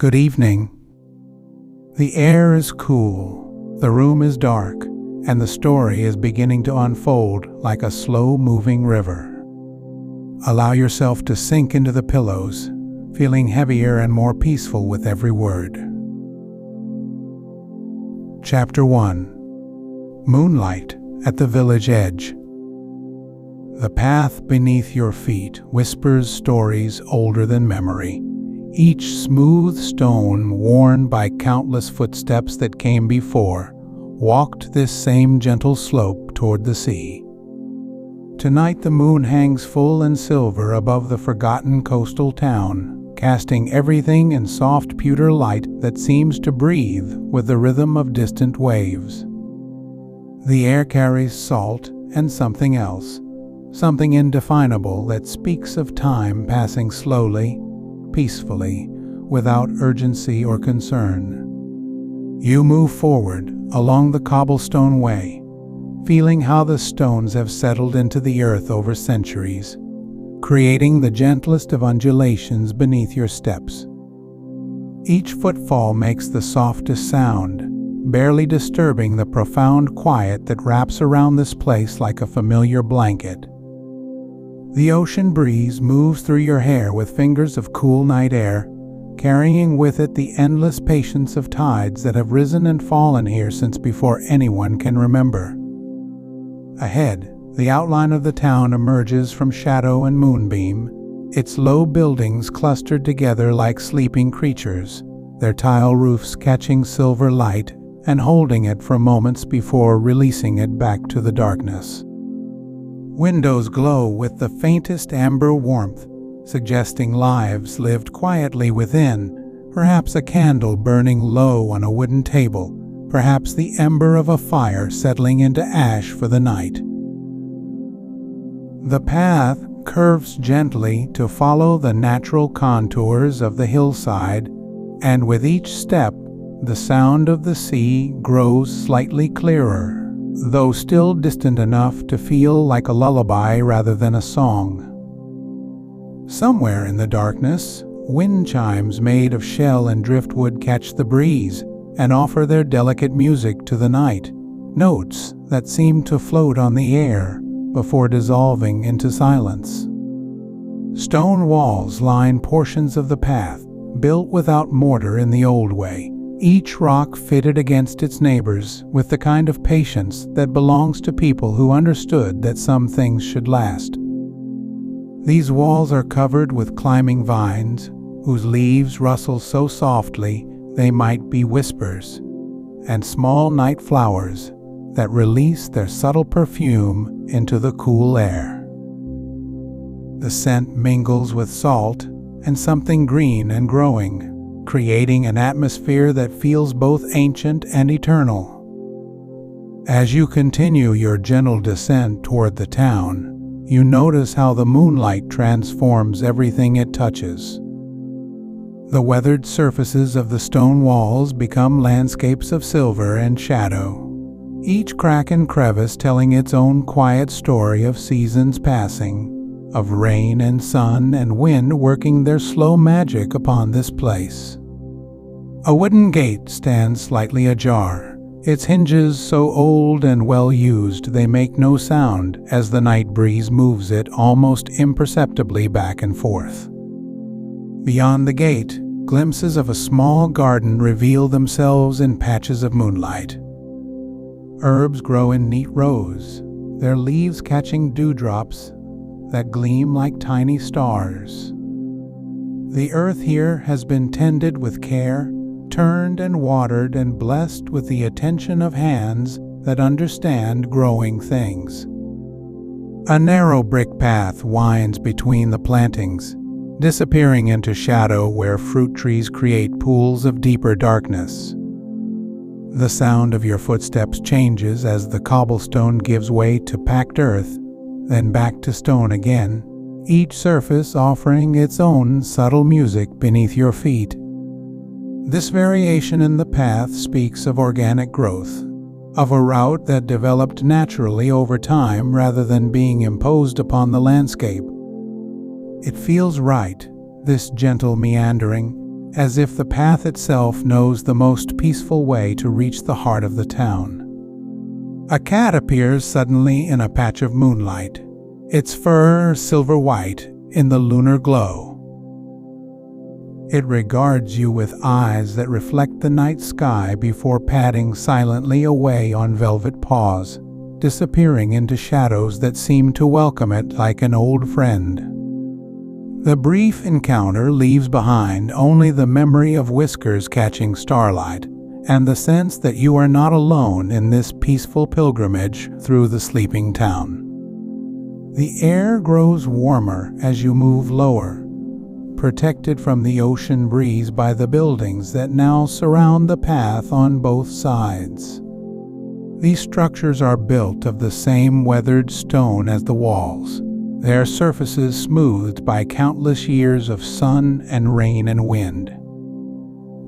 Good evening. The air is cool, the room is dark, and the story is beginning to unfold like a slow-moving river. Allow yourself to sink into the pillows, feeling heavier and more peaceful with every word. Chapter 1. Moonlight at the village edge. The path beneath your feet whispers stories older than memory, each smooth stone worn by countless footsteps that came before, walked this same gentle slope toward the sea. Tonight the moon hangs full and silver above the forgotten coastal town, casting everything in soft pewter light that seems to breathe with the rhythm of distant waves. The air carries salt and something else, something indefinable that speaks of time passing slowly, peacefully, without urgency or concern. You move forward along the cobblestone way, feeling how the stones have settled into the earth over centuries, creating the gentlest of undulations beneath your steps. Each footfall makes the softest sound, barely disturbing the profound quiet that wraps around this place like a familiar blanket. The ocean breeze moves through your hair with fingers of cool night air, carrying with it the endless patience of tides that have risen and fallen here since before anyone can remember. Ahead, the outline of the town emerges from shadow and moonbeam, its low buildings clustered together like sleeping creatures, their tile roofs catching silver light and holding it for moments before releasing it back to the darkness. Windows glow with the faintest amber warmth, suggesting lives lived quietly within, perhaps a candle burning low on a wooden table, perhaps the ember of a fire settling into ash for the night. The path curves gently to follow the natural contours of the hillside, and with each step, the sound of the sea grows slightly clearer, though still distant enough to feel like a lullaby rather than a song. Somewhere in the darkness, wind chimes made of shell and driftwood catch the breeze and offer their delicate music to the night, notes that seem to float on the air before dissolving into silence. Stone walls line portions of the path, built without mortar in the old way, each rock fitted against its neighbors with the kind of patience that belongs to people who understood that some things should last. These walls are covered with climbing vines, whose leaves rustle so softly they might be whispers, and small night flowers that release their subtle perfume into the cool air. The scent mingles with salt and something green and growing, creating an atmosphere that feels both ancient and eternal. As you continue your gentle descent toward the town, you notice how the moonlight transforms everything it touches. The weathered surfaces of the stone walls become landscapes of silver and shadow, each crack and crevice telling its own quiet story of seasons passing, of rain and sun and wind working their slow magic upon this place. A wooden gate stands slightly ajar, its hinges so old and well used they make no sound as the night breeze moves it almost imperceptibly back and forth. Beyond the gate, glimpses of a small garden reveal themselves in patches of moonlight. Herbs grow in neat rows, their leaves catching dewdrops that gleam like tiny stars. The earth here has been tended with care, turned and watered and blessed with the attention of hands that understand growing things. A narrow brick path winds between the plantings, disappearing into shadow where fruit trees create pools of deeper darkness. The sound of your footsteps changes as the cobblestone gives way to packed earth, then back to stone again, each surface offering its own subtle music beneath your feet. This variation in the path speaks of organic growth, of a route that developed naturally over time rather than being imposed upon the landscape. It feels right, this gentle meandering, as if the path itself knows the most peaceful way to reach the heart of the town. A cat appears suddenly in a patch of moonlight, its fur silver white in the lunar glow. It regards you with eyes that reflect the night sky before padding silently away on velvet paws, disappearing into shadows that seem to welcome it like an old friend. The brief encounter leaves behind only the memory of whiskers catching starlight and the sense that you are not alone in this peaceful pilgrimage through the sleeping town. The air grows warmer as you move lower, protected from the ocean breeze by the buildings that now surround the path on both sides. These structures are built of the same weathered stone as the walls, their surfaces smoothed by countless years of sun and rain and wind.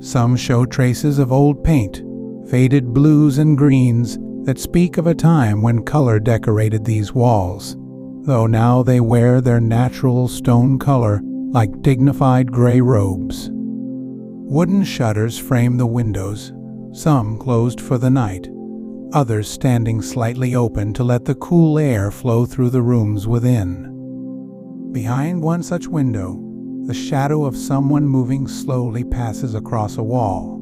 Some show traces of old paint, faded blues and greens that speak of a time when color decorated these walls, though now they wear their natural stone color like dignified gray robes. Wooden shutters frame the windows, some closed for the night, others standing slightly open to let the cool air flow through the rooms within. Behind one such window, the shadow of someone moving slowly passes across a wall,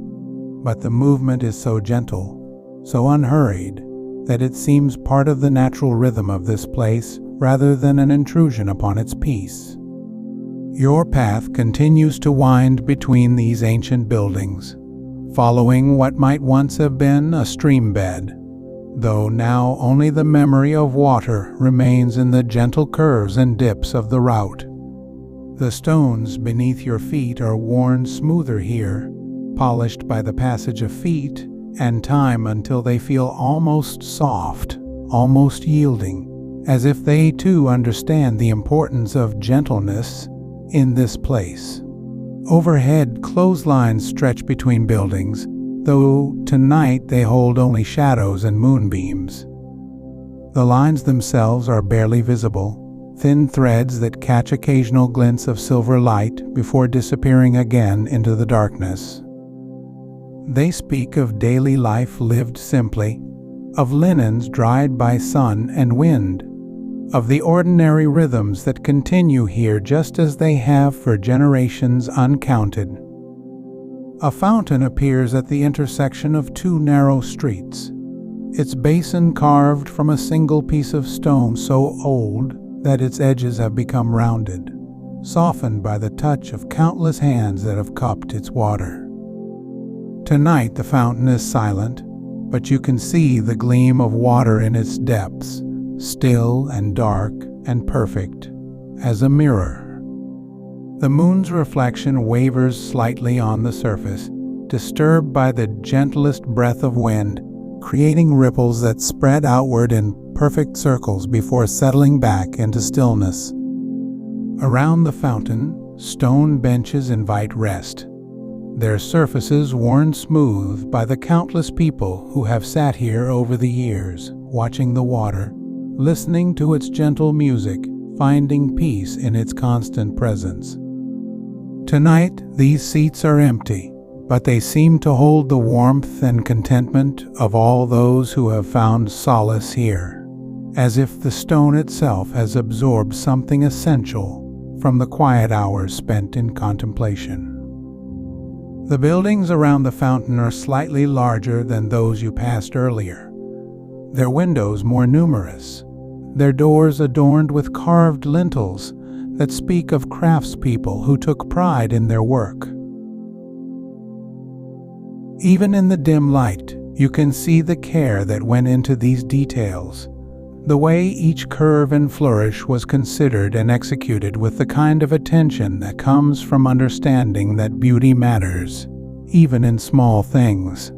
but the movement is so gentle, so unhurried, that it seems part of the natural rhythm of this place rather than an intrusion upon its peace. Your path continues to wind between these ancient buildings, following what might once have been a stream bed, though now only the memory of water remains in the gentle curves and dips of the route. The stones beneath your feet are worn smoother here, polished by the passage of feet and time until they feel almost soft, almost yielding, as if they too understand the importance of gentleness in this place. Overhead, clotheslines stretch between buildings, though tonight they hold only shadows and moonbeams. The lines themselves are barely visible, thin threads that catch occasional glints of silver light before disappearing again into the darkness. They speak of daily life lived simply, of linens dried by sun and wind, of the ordinary rhythms that continue here just as they have for generations uncounted. A fountain appears at the intersection of two narrow streets, its basin carved from a single piece of stone so old that its edges have become rounded, softened by the touch of countless hands that have cupped its water. Tonight the fountain is silent, but you can see the gleam of water in its depths, still and dark and perfect, as a mirror. The moon's reflection wavers slightly on the surface, disturbed by the gentlest breath of wind, creating ripples that spread outward in perfect circles before settling back into stillness. Around the fountain, stone benches invite rest, their surfaces worn smooth by the countless people who have sat here over the years, watching the water, listening to its gentle music, finding peace in its constant presence. Tonight, these seats are empty, but they seem to hold the warmth and contentment of all those who have found solace here, as if the stone itself has absorbed something essential from the quiet hours spent in contemplation. The buildings around the fountain are slightly larger than those you passed earlier, their windows more numerous, their doors adorned with carved lintels that speak of craftspeople who took pride in their work. Even in the dim light, you can see the care that went into these details, the way each curve and flourish was considered and executed with the kind of attention that comes from understanding that beauty matters, even in small things.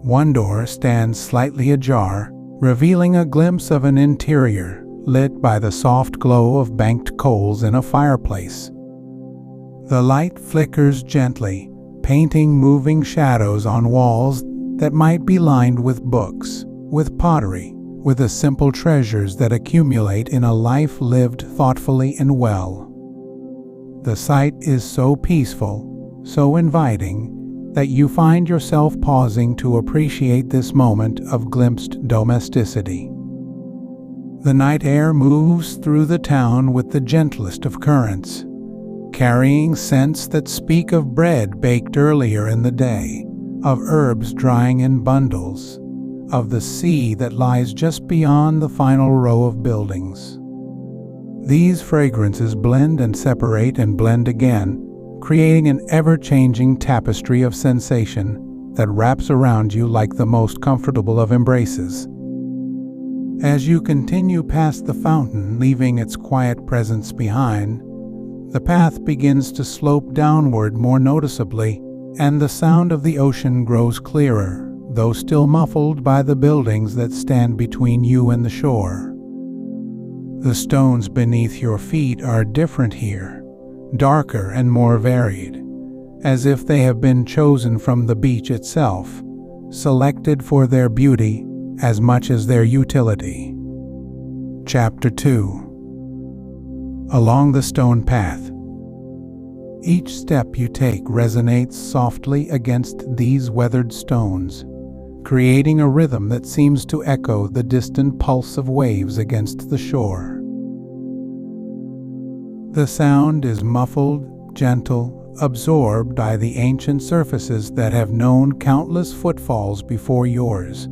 One door stands slightly ajar, revealing a glimpse of an interior lit by the soft glow of banked coals in a fireplace. The light flickers gently, painting moving shadows on walls that might be lined with books, with pottery, with the simple treasures that accumulate in a life lived thoughtfully and well. The sight is so peaceful, so inviting that you find yourself pausing to appreciate this moment of glimpsed domesticity. The night air moves through the town with the gentlest of currents, carrying scents that speak of bread baked earlier in the day, of herbs drying in bundles, of the sea that lies just beyond the final row of buildings. These fragrances blend and separate and blend again, creating an ever-changing tapestry of sensation that wraps around you like the most comfortable of embraces. As you continue past the fountain, leaving its quiet presence behind, the path begins to slope downward more noticeably, and the sound of the ocean grows clearer, though still muffled by the buildings that stand between you and the shore. The stones beneath your feet are different here, darker and more varied, as if they have been chosen from the beach itself, selected for their beauty as much as their utility. Chapter 2. Along the stone path. Each step you take resonates softly against these weathered stones, creating a rhythm that seems to echo the distant pulse of waves against the shore. The sound is muffled, gentle, absorbed by the ancient surfaces that have known countless footfalls before yours.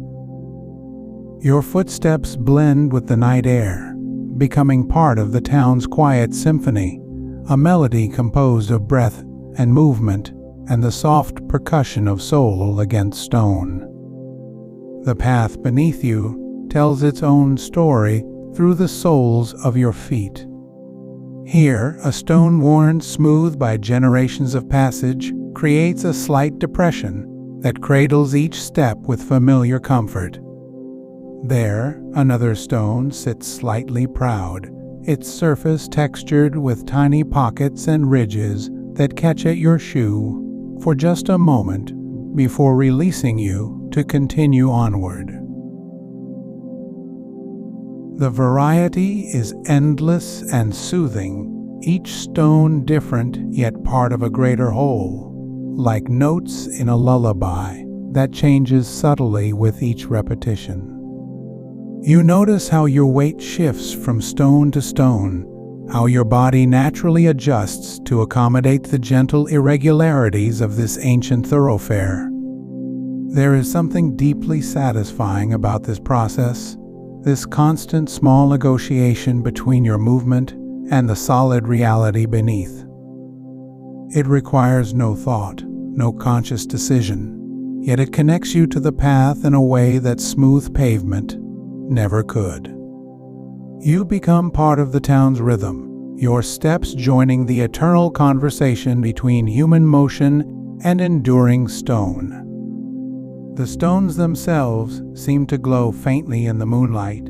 Your footsteps blend with the night air, becoming part of the town's quiet symphony, a melody composed of breath and movement and the soft percussion of soul against stone. The path beneath you tells its own story through the soles of your feet. Here, a stone worn smooth by generations of passage creates a slight depression that cradles each step with familiar comfort. There, another stone sits slightly proud, its surface textured with tiny pockets and ridges that catch at your shoe for just a moment before releasing you to continue onward. The variety is endless and soothing, each stone different yet part of a greater whole, like notes in a lullaby that changes subtly with each repetition. You notice how your weight shifts from stone to stone, how your body naturally adjusts to accommodate the gentle irregularities of this ancient thoroughfare. There is something deeply satisfying about this process, this constant small negotiation between your movement and the solid reality beneath. It requires no thought, no conscious decision, yet it connects you to the path in a way that smooth pavement never could. You become part of the town's rhythm, your steps joining the eternal conversation between human motion and enduring stone. The stones themselves seem to glow faintly in the moonlight,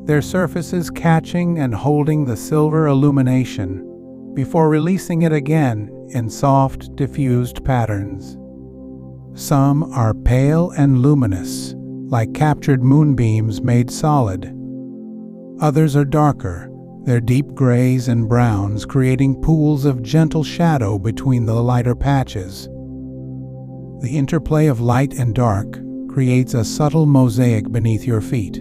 their surfaces catching and holding the silver illumination before releasing it again in soft, diffused patterns. Some are pale and luminous, like captured moonbeams made solid. Others are darker, their deep grays and browns creating pools of gentle shadow between the lighter patches. The interplay of light and dark creates a subtle mosaic beneath your feet,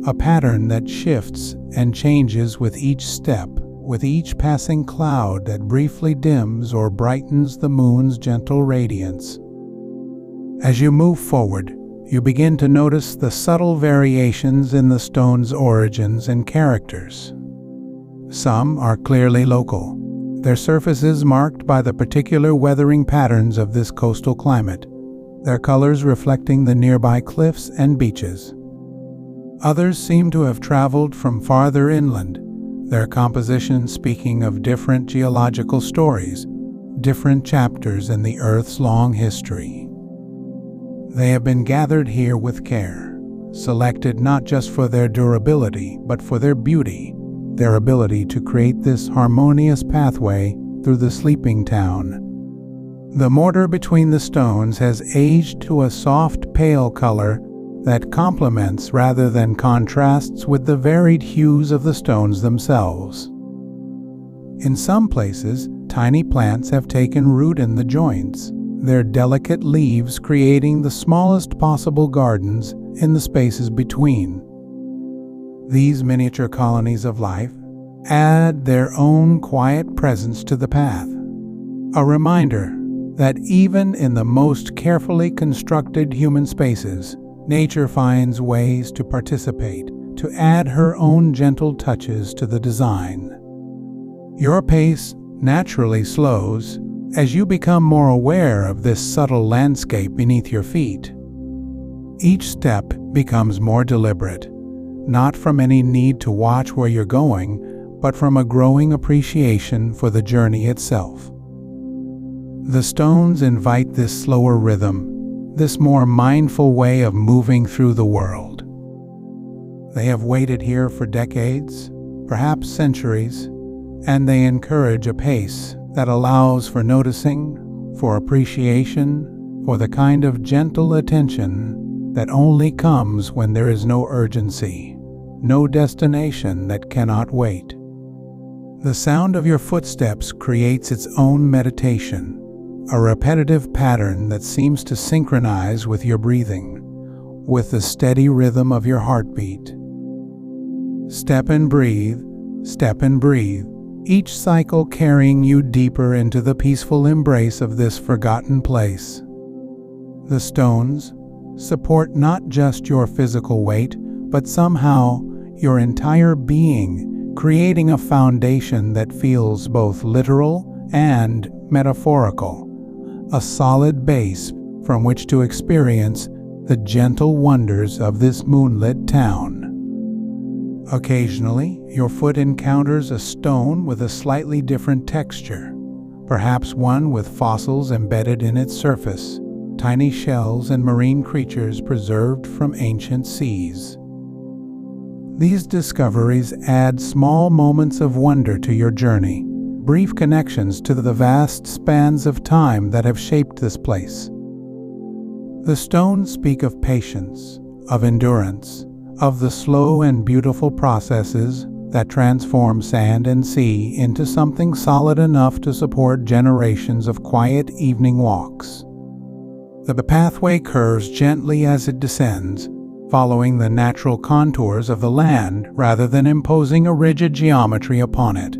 a pattern that shifts and changes with each step, with each passing cloud that briefly dims or brightens the moon's gentle radiance. As you move forward, you begin to notice the subtle variations in the stone's origins and characters. Some are clearly local, their surfaces marked by the particular weathering patterns of this coastal climate, their colors reflecting the nearby cliffs and beaches. Others seem to have traveled from farther inland, their composition speaking of different geological stories, different chapters in the Earth's long history. They have been gathered here with care, selected not just for their durability, but for their beauty, their ability to create this harmonious pathway through the sleeping town. The mortar between the stones has aged to a soft, pale color that complements rather than contrasts with the varied hues of the stones themselves. In some places, Tiny plants have taken root in the joints, their delicate leaves creating the smallest possible gardens in the spaces between. These miniature colonies of life add their own quiet presence to the path, a reminder that even in the most carefully constructed human spaces, nature finds ways to participate, to add her own gentle touches to the design. Your pace naturally slows as you become more aware of this subtle landscape beneath your feet. Each step becomes more deliberate, not from any need to watch where you're going, but from a growing appreciation for the journey itself. The stones invite this slower rhythm, this more mindful way of moving through the world. They have waited here for decades, perhaps centuries, and they encourage a pace that allows for noticing, for appreciation, for the kind of gentle attention that only comes when there is no urgency, no destination that cannot wait. The sound of your footsteps creates its own meditation, a repetitive pattern that seems to synchronize with your breathing, with the steady rhythm of your heartbeat. Step and breathe, each cycle carrying you deeper into the peaceful embrace of this forgotten place. The stones support not just your physical weight, but somehow your entire being, creating a foundation that feels both literal and metaphorical, a solid base from which to experience the gentle wonders of this moonlit town. Occasionally, your foot encounters a stone with a slightly different texture, perhaps one with fossils embedded in its surface, tiny shells and marine creatures preserved from ancient seas. These discoveries add small moments of wonder to your journey, brief connections to the vast spans of time that have shaped this place. The stones speak of patience, of endurance, of the slow and beautiful processes that transform sand and sea into something solid enough to support generations of quiet evening walks. The pathway curves gently as it descends, following the natural contours of the land rather than imposing a rigid geometry upon it.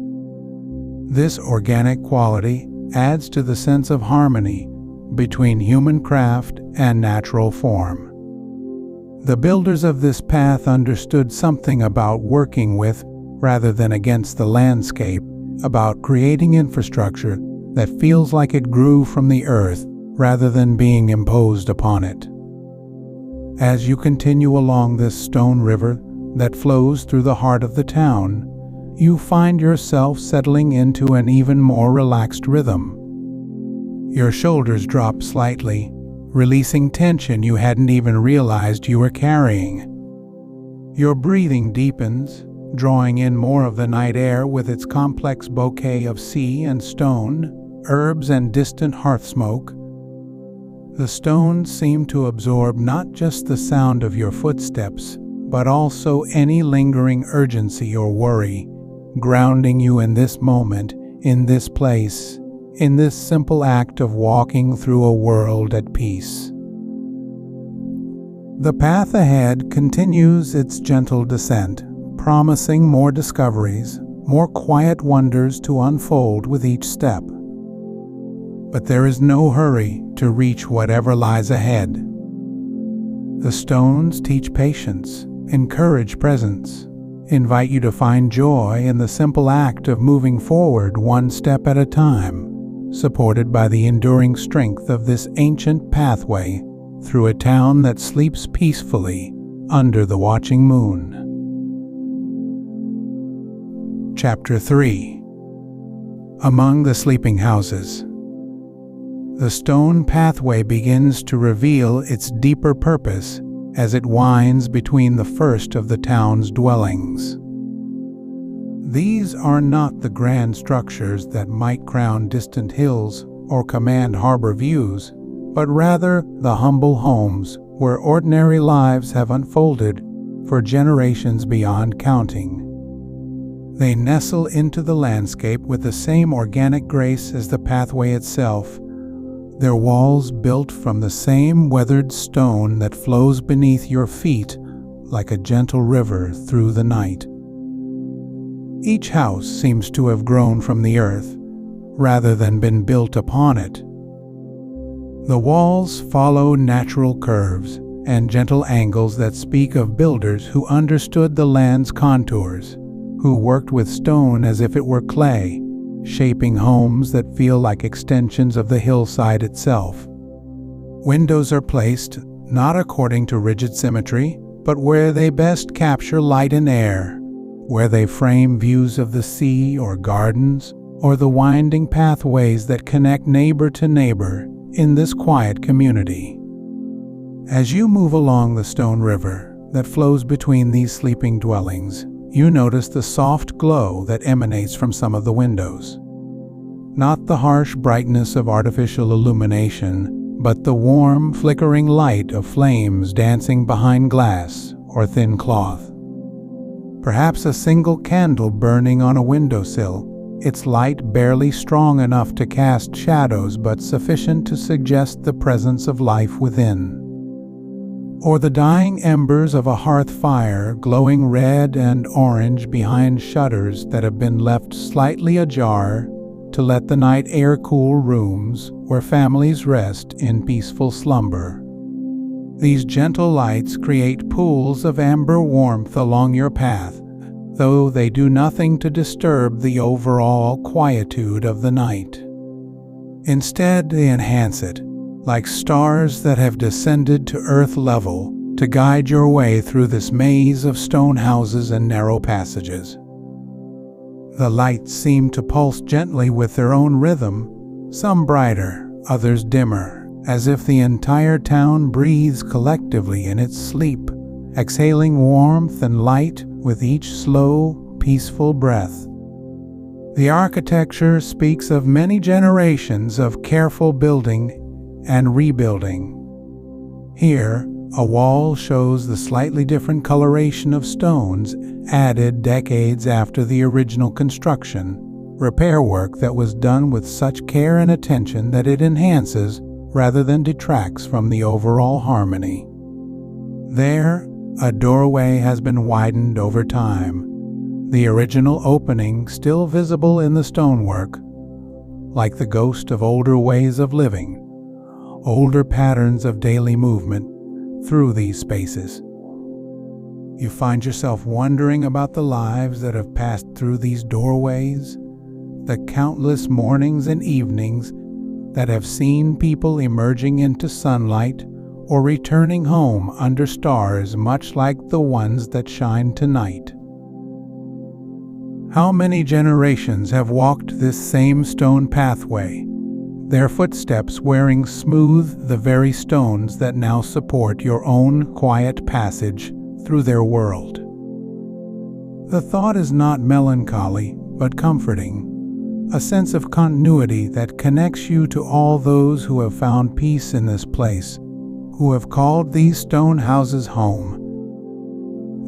This organic quality adds to the sense of harmony between human craft and natural form. The builders of this path understood something about working with rather than against the landscape, about creating infrastructure that feels like it grew from the earth rather than being imposed upon it. As you continue along this stone river that flows through the heart of the town, you find yourself settling into an even more relaxed rhythm. Your shoulders drop slightly, releasing tension you hadn't even realized you were carrying. Your breathing deepens, drawing in more of the night air with its complex bouquet of sea and stone, herbs and distant hearth smoke. The stones seem to absorb not just the sound of your footsteps, but also any lingering urgency or worry, grounding you in this moment, in this place, in this simple act of walking through a world at peace. The path ahead continues its gentle descent, promising more discoveries, more quiet wonders to unfold with each step. But there is no hurry to reach whatever lies ahead. The stones teach patience, encourage presence, invite you to find joy in the simple act of moving forward one step at a time, supported by the enduring strength of this ancient pathway through a town that sleeps peacefully under the watching moon. Chapter 3. Among the sleeping houses. The stone pathway begins to reveal its deeper purpose as it winds between the first of the town's dwellings. These are not the grand structures that might crown distant hills or command harbor views, but rather the humble homes where ordinary lives have unfolded for generations beyond counting. They nestle into the landscape with the same organic grace as the pathway itself, their walls built from the same weathered stone that flows beneath your feet like a gentle river through the night. Each house seems to have grown from the earth, rather than been built upon it. The walls follow natural curves and gentle angles that speak of builders who understood the land's contours, who worked with stone as if it were clay, shaping homes that feel like extensions of the hillside itself. Windows are placed not according to rigid symmetry, but where they best capture light and air, where they frame views of the sea or gardens, or the winding pathways that connect neighbor to neighbor in this quiet community. As you move along the stone river that flows between these sleeping dwellings, you notice the soft glow that emanates from some of the windows. Not the harsh brightness of artificial illumination, but the warm, flickering light of flames dancing behind glass or thin cloth. Perhaps a single candle burning on a windowsill, its light barely strong enough to cast shadows but sufficient to suggest the presence of life within. Or the dying embers of a hearth fire glowing red and orange behind shutters that have been left slightly ajar to let the night air cool rooms where families rest in peaceful slumber. These gentle lights create pools of amber warmth along your path, though they do nothing to disturb the overall quietude of the night. Instead, they enhance it, like stars that have descended to earth level to guide your way through this maze of stone houses and narrow passages. The lights seem to pulse gently with their own rhythm, some brighter, others dimmer, as if the entire town breathes collectively in its sleep, exhaling warmth and light with each slow, peaceful breath. The architecture speaks of many generations of careful building and rebuilding. Here, a wall shows the slightly different coloration of stones added decades after the original construction, repair work that was done with such care and attention that it enhances rather than detracts from the overall harmony. There, a doorway has been widened over time, the original opening still visible in the stonework, like the ghost of older ways of living, older patterns of daily movement through these spaces. You find yourself wondering about the lives that have passed through these doorways, the countless mornings and evenings that have seen people emerging into sunlight or returning home under stars much like the ones that shine tonight. How many generations have walked this same stone pathway, their footsteps wearing smooth the very stones that now support your own quiet passage through their world? The thought is not melancholy, but comforting, a sense of continuity that connects you to all those who have found peace in this place, who have called these stone houses home.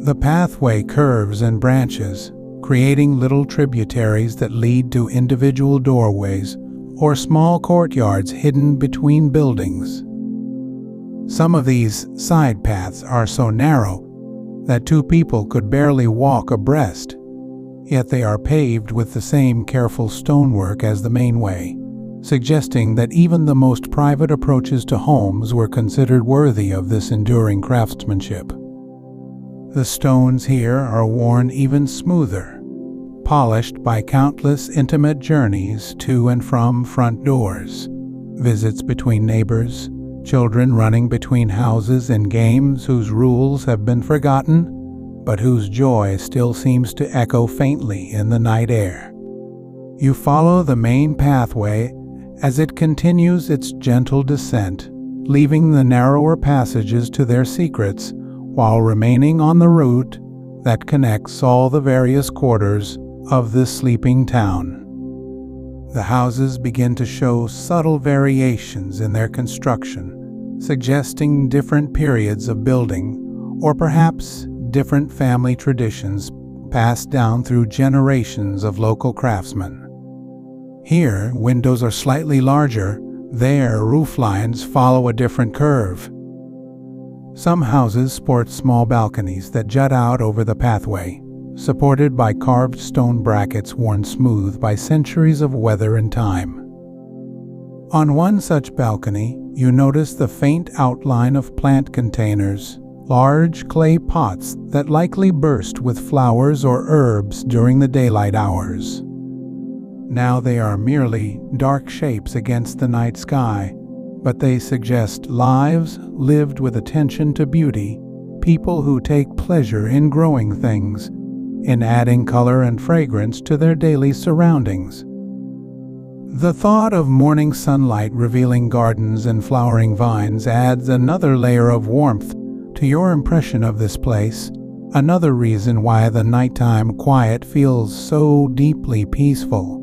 The pathway curves and branches, creating little tributaries that lead to individual doorways or small courtyards hidden between buildings. Some of these side paths are so narrow that two people could barely walk abreast, yet they are paved with the same careful stonework as the main way, suggesting that even the most private approaches to homes were considered worthy of this enduring craftsmanship. The stones here are worn even smoother, polished by countless intimate journeys to and from front doors, visits between neighbors, children running between houses in games whose rules have been forgotten, but whose joy still seems to echo faintly in the night air. You follow the main pathway as it continues its gentle descent, leaving the narrower passages to their secrets while remaining on the route that connects all the various quarters of this sleeping town. The houses begin to show subtle variations in their construction, suggesting different periods of building, or perhaps different family traditions passed down through generations of local craftsmen. Here, windows are slightly larger. There, roof lines follow a different curve. Some houses sport small balconies that jut out over the pathway, supported by carved stone brackets worn smooth by centuries of weather and time. On one such balcony, you notice the faint outline of plant containers, large clay pots that likely burst with flowers or herbs during the daylight hours. Now they are merely dark shapes against the night sky, but they suggest lives lived with attention to beauty, people who take pleasure in growing things, in adding color and fragrance to their daily surroundings. The thought of morning sunlight revealing gardens and flowering vines adds another layer of warmth to your impression of this place, another reason why the nighttime quiet feels so deeply peaceful.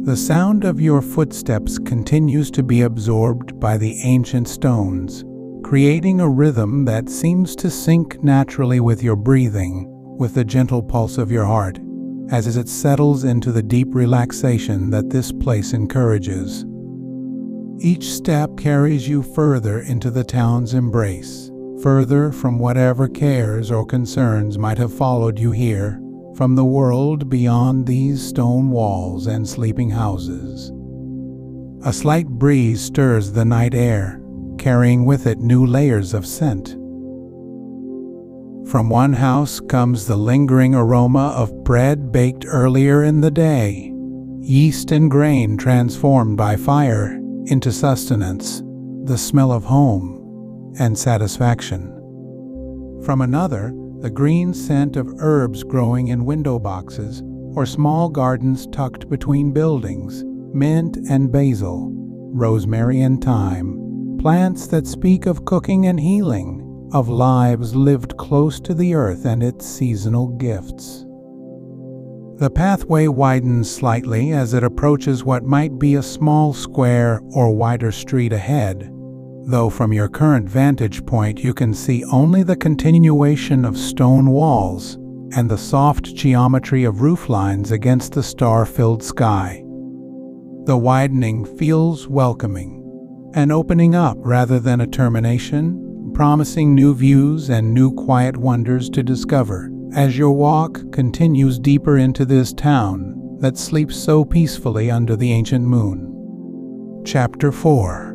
The sound of your footsteps continues to be absorbed by the ancient stones, creating a rhythm that seems to sync naturally with your breathing, with the gentle pulse of your heart, as it settles into the deep relaxation that this place encourages. Each step carries you further into the town's embrace, further from whatever cares or concerns might have followed you here, from the world beyond these stone walls and sleeping houses. A slight breeze stirs the night air, carrying with it new layers of scent. From one house comes the lingering aroma of bread baked earlier in the day, yeast and grain transformed by fire into sustenance, the smell of home and satisfaction. From another, the green scent of herbs growing in window boxes or small gardens tucked between buildings, mint and basil, rosemary and thyme, plants that speak of cooking and healing, of lives lived close to the earth and its seasonal gifts. The pathway widens slightly as it approaches what might be a small square or wider street ahead, though from your current vantage point you can see only the continuation of stone walls and the soft geometry of roof lines against the star-filled sky. The widening feels welcoming, an opening up rather than a termination, promising new views and new quiet wonders to discover as your walk continues deeper into this town that sleeps so peacefully under the ancient moon. Chapter 4.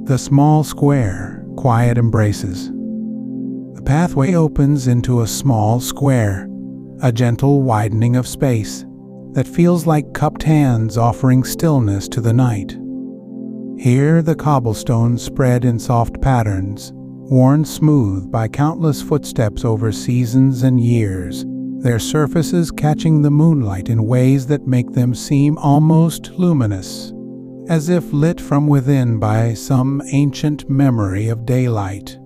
The small square, quiet embraces. The pathway opens into a small square, a gentle widening of space that feels like cupped hands offering stillness to the night. Here the cobblestones spread in soft patterns, worn smooth by countless footsteps over seasons and years, their surfaces catching the moonlight in ways that make them seem almost luminous, as if lit from within by some ancient memory of daylight.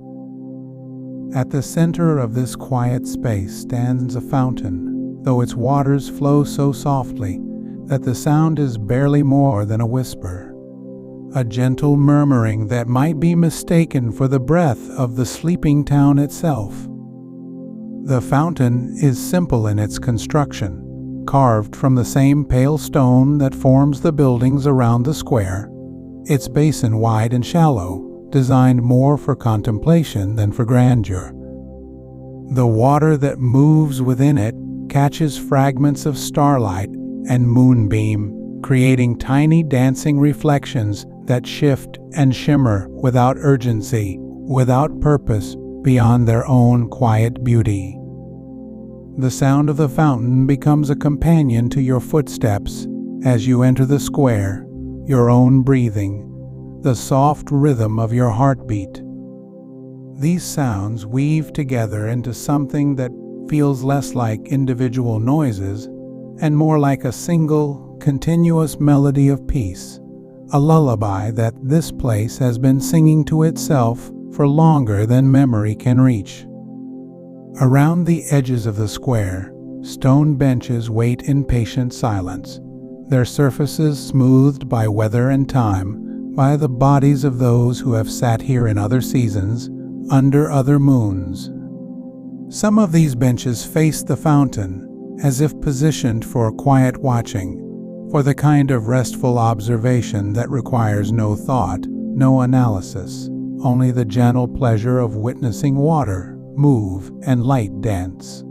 At the center of this quiet space stands a fountain, though its waters flow so softly that the sound is barely more than a whisper, a gentle murmuring that might be mistaken for the breath of the sleeping town itself. The fountain is simple in its construction, carved from the same pale stone that forms the buildings around the square, its basin wide and shallow, designed more for contemplation than for grandeur. The water that moves within it catches fragments of starlight and moonbeam, creating tiny dancing reflections that shift and shimmer without urgency, without purpose, beyond their own quiet beauty. The sound of the fountain becomes a companion to your footsteps as you enter the square, your own breathing, the soft rhythm of your heartbeat. These sounds weave together into something that feels less like individual noises and more like a single, continuous melody of peace, a lullaby that this place has been singing to itself for longer than memory can reach. Around the edges of the square, stone benches wait in patient silence, their surfaces smoothed by weather and time, by the bodies of those who have sat here in other seasons, under other moons. Some of these benches face the fountain, as if positioned for quiet watching, for the kind of restful observation that requires no thought, no analysis, only the gentle pleasure of witnessing water move and light dance.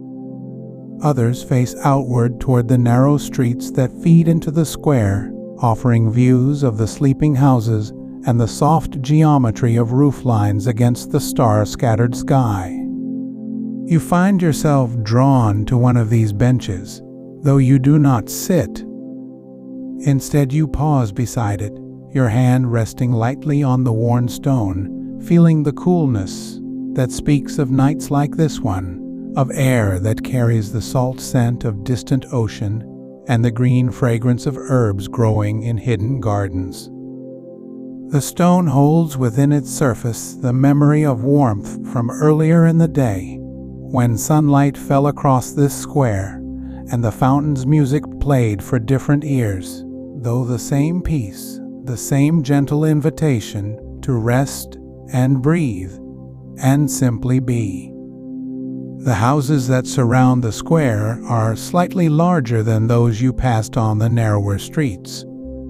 Others face outward toward the narrow streets that feed into the square, offering views of the sleeping houses and the soft geometry of roof lines against the star-scattered sky. You find yourself drawn to one of these benches, though you do not sit. Instead, you pause beside it, your hand resting lightly on the worn stone, feeling the coolness that speaks of nights like this one, of air that carries the salt scent of distant ocean and the green fragrance of herbs growing in hidden gardens. The stone holds within its surface the memory of warmth from earlier in the day, when sunlight fell across this square and the fountain's music played for different ears, though the same peace, the same gentle invitation to rest and breathe and simply be. The houses that surround the square are slightly larger than those you passed on the narrower streets,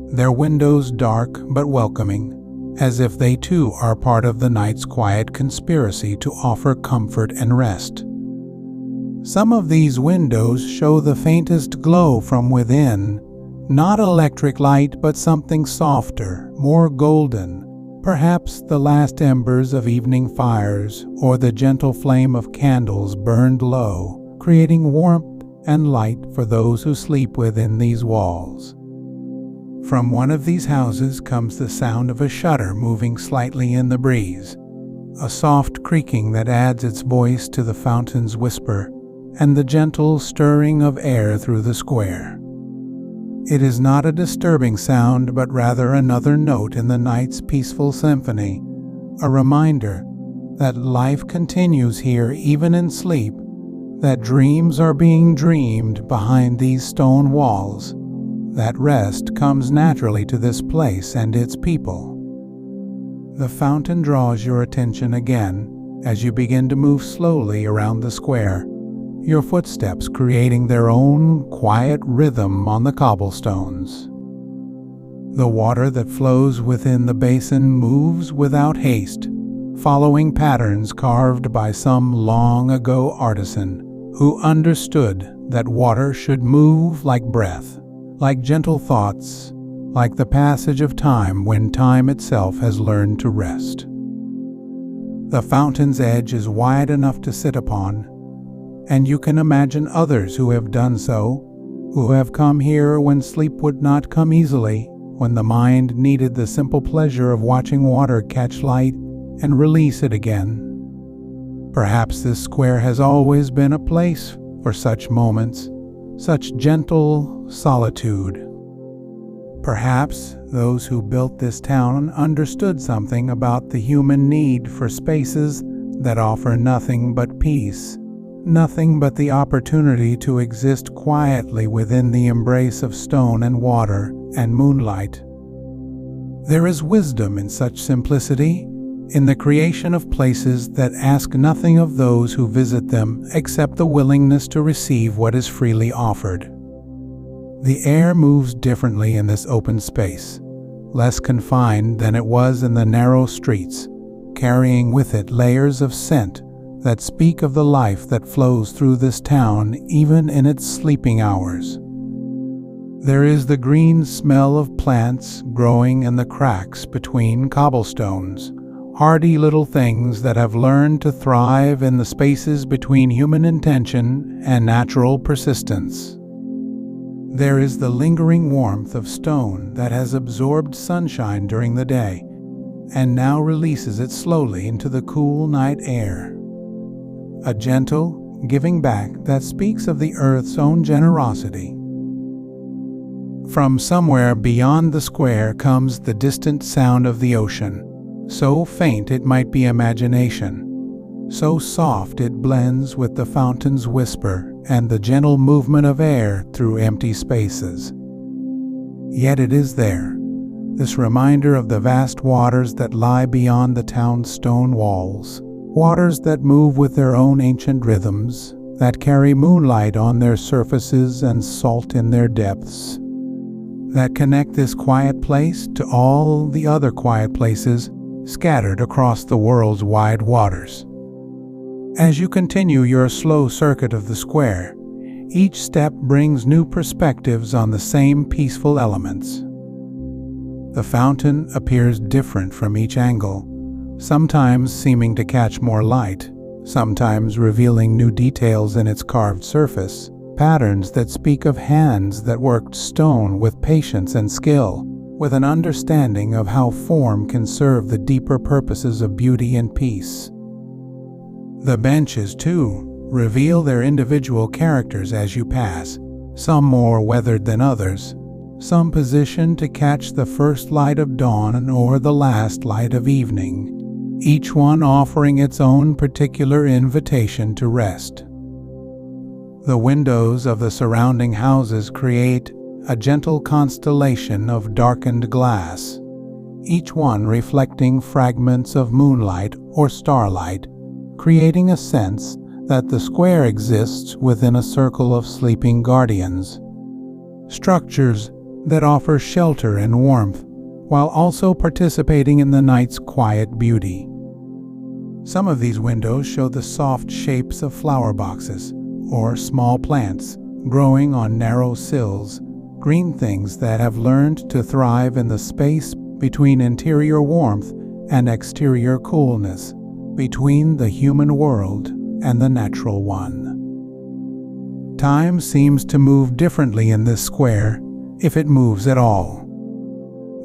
their windows dark but welcoming, as if they too are part of the night's quiet conspiracy to offer comfort and rest. Some of these windows show the faintest glow from within, not electric light but something softer, more golden, perhaps the last embers of evening fires or the gentle flame of candles burned low, creating warmth and light for those who sleep within these walls. From one of these houses comes the sound of a shutter moving slightly in the breeze, a soft creaking that adds its voice to the fountain's whisper and the gentle stirring of air through the square. It is not a disturbing sound, but rather another note in the night's peaceful symphony, a reminder that life continues here even in sleep, that dreams are being dreamed behind these stone walls, that rest comes naturally to this place and its people. The fountain draws your attention again as you begin to move slowly around the square, your footsteps creating their own quiet rhythm on the cobblestones. The water that flows within the basin moves without haste, following patterns carved by some long-ago artisan who understood that water should move like breath, like gentle thoughts, like the passage of time when time itself has learned to rest. The fountain's edge is wide enough to sit upon, and you can imagine others who have done so, who have come here when sleep would not come easily, when the mind needed the simple pleasure of watching water catch light and release it again. Perhaps this square has always been a place for such moments, such gentle solitude. Perhaps those who built this town understood something about the human need for spaces that offer nothing but peace, nothing but the opportunity to exist quietly within the embrace of stone and water and moonlight. There is wisdom in such simplicity, in the creation of places that ask nothing of those who visit them except the willingness to receive what is freely offered. The air moves differently in this open space, less confined than it was in the narrow streets, carrying with it layers of scent that speak of the life that flows through this town even in its sleeping hours. There is the green smell of plants growing in the cracks between cobblestones, hardy little things that have learned to thrive in the spaces between human intention and natural persistence. There is the lingering warmth of stone that has absorbed sunshine during the day and now releases it slowly into the cool night air. A gentle giving back that speaks of the earth's own generosity. From somewhere beyond the square comes the distant sound of the ocean, so faint it might be imagination, so soft it blends with the fountain's whisper and the gentle movement of air through empty spaces. Yet it is there, this reminder of the vast waters that lie beyond the town's stone walls, waters that move with their own ancient rhythms, that carry moonlight on their surfaces and salt in their depths, that connect this quiet place to all the other quiet places scattered across the world's wide waters. As you continue your slow circuit of the square, each step brings new perspectives on the same peaceful elements. The fountain appears different from each angle, sometimes seeming to catch more light, sometimes revealing new details in its carved surface, patterns that speak of hands that worked stone with patience and skill, with an understanding of how form can serve the deeper purposes of beauty and peace. The benches, too, reveal their individual characters as you pass, some more weathered than others, some positioned to catch the first light of dawn or the last light of evening, each one offering its own particular invitation to rest. The windows of the surrounding houses create a gentle constellation of darkened glass, each one reflecting fragments of moonlight or starlight, creating a sense that the square exists within a circle of sleeping guardians. Structures that offer shelter and warmth, while also participating in the night's quiet beauty. Some of these windows show the soft shapes of flower boxes, or small plants growing on narrow sills, green things that have learned to thrive in the space between interior warmth and exterior coolness, between the human world and the natural one. Time seems to move differently in this square, if it moves at all.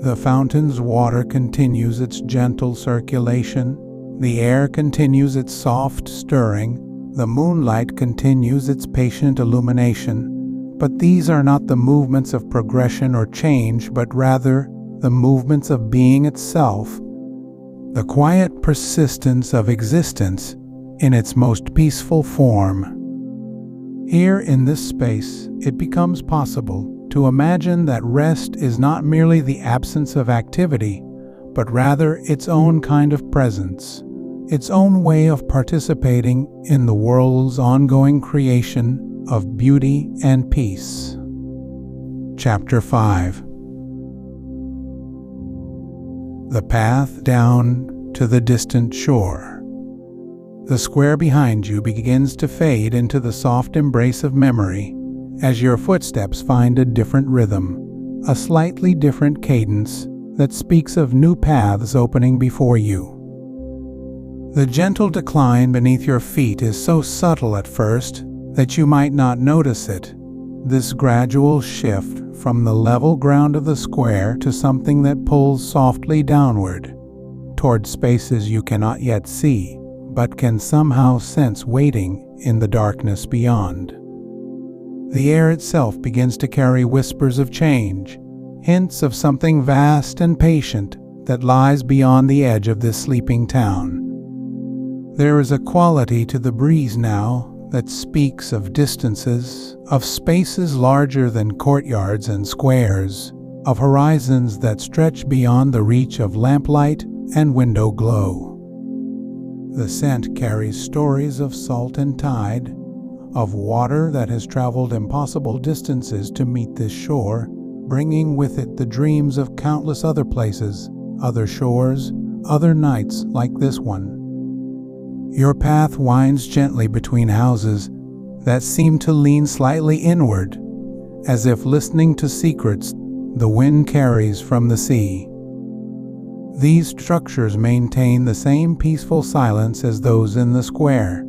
The fountain's water continues its gentle circulation, the air continues its soft stirring, the moonlight continues its patient illumination, but these are not the movements of progression or change, but rather the movements of being itself, the quiet persistence of existence in its most peaceful form. Here in this space, it becomes possible to imagine that rest is not merely the absence of activity, but rather its own kind of presence, its own way of participating in the world's ongoing creation of beauty and peace. Chapter 5. The path down to the distant shore. The square behind you begins to fade into the soft embrace of memory as your footsteps find a different rhythm, a slightly different cadence that speaks of new paths opening before you. The gentle decline beneath your feet is so subtle at first that you might not notice it. This gradual shift from the level ground of the square to something that pulls softly downward, toward spaces you cannot yet see, but can somehow sense waiting in the darkness beyond. The air itself begins to carry whispers of change, hints of something vast and patient that lies beyond the edge of this sleeping town. There is a quality to the breeze now that speaks of distances, of spaces larger than courtyards and squares, of horizons that stretch beyond the reach of lamplight and window glow. The scent carries stories of salt and tide, of water that has traveled impossible distances to meet this shore, bringing with it the dreams of countless other places, other shores, other nights like this one. Your path winds gently between houses that seem to lean slightly inward, as if listening to secrets the wind carries from the sea. These structures maintain the same peaceful silence as those in the square,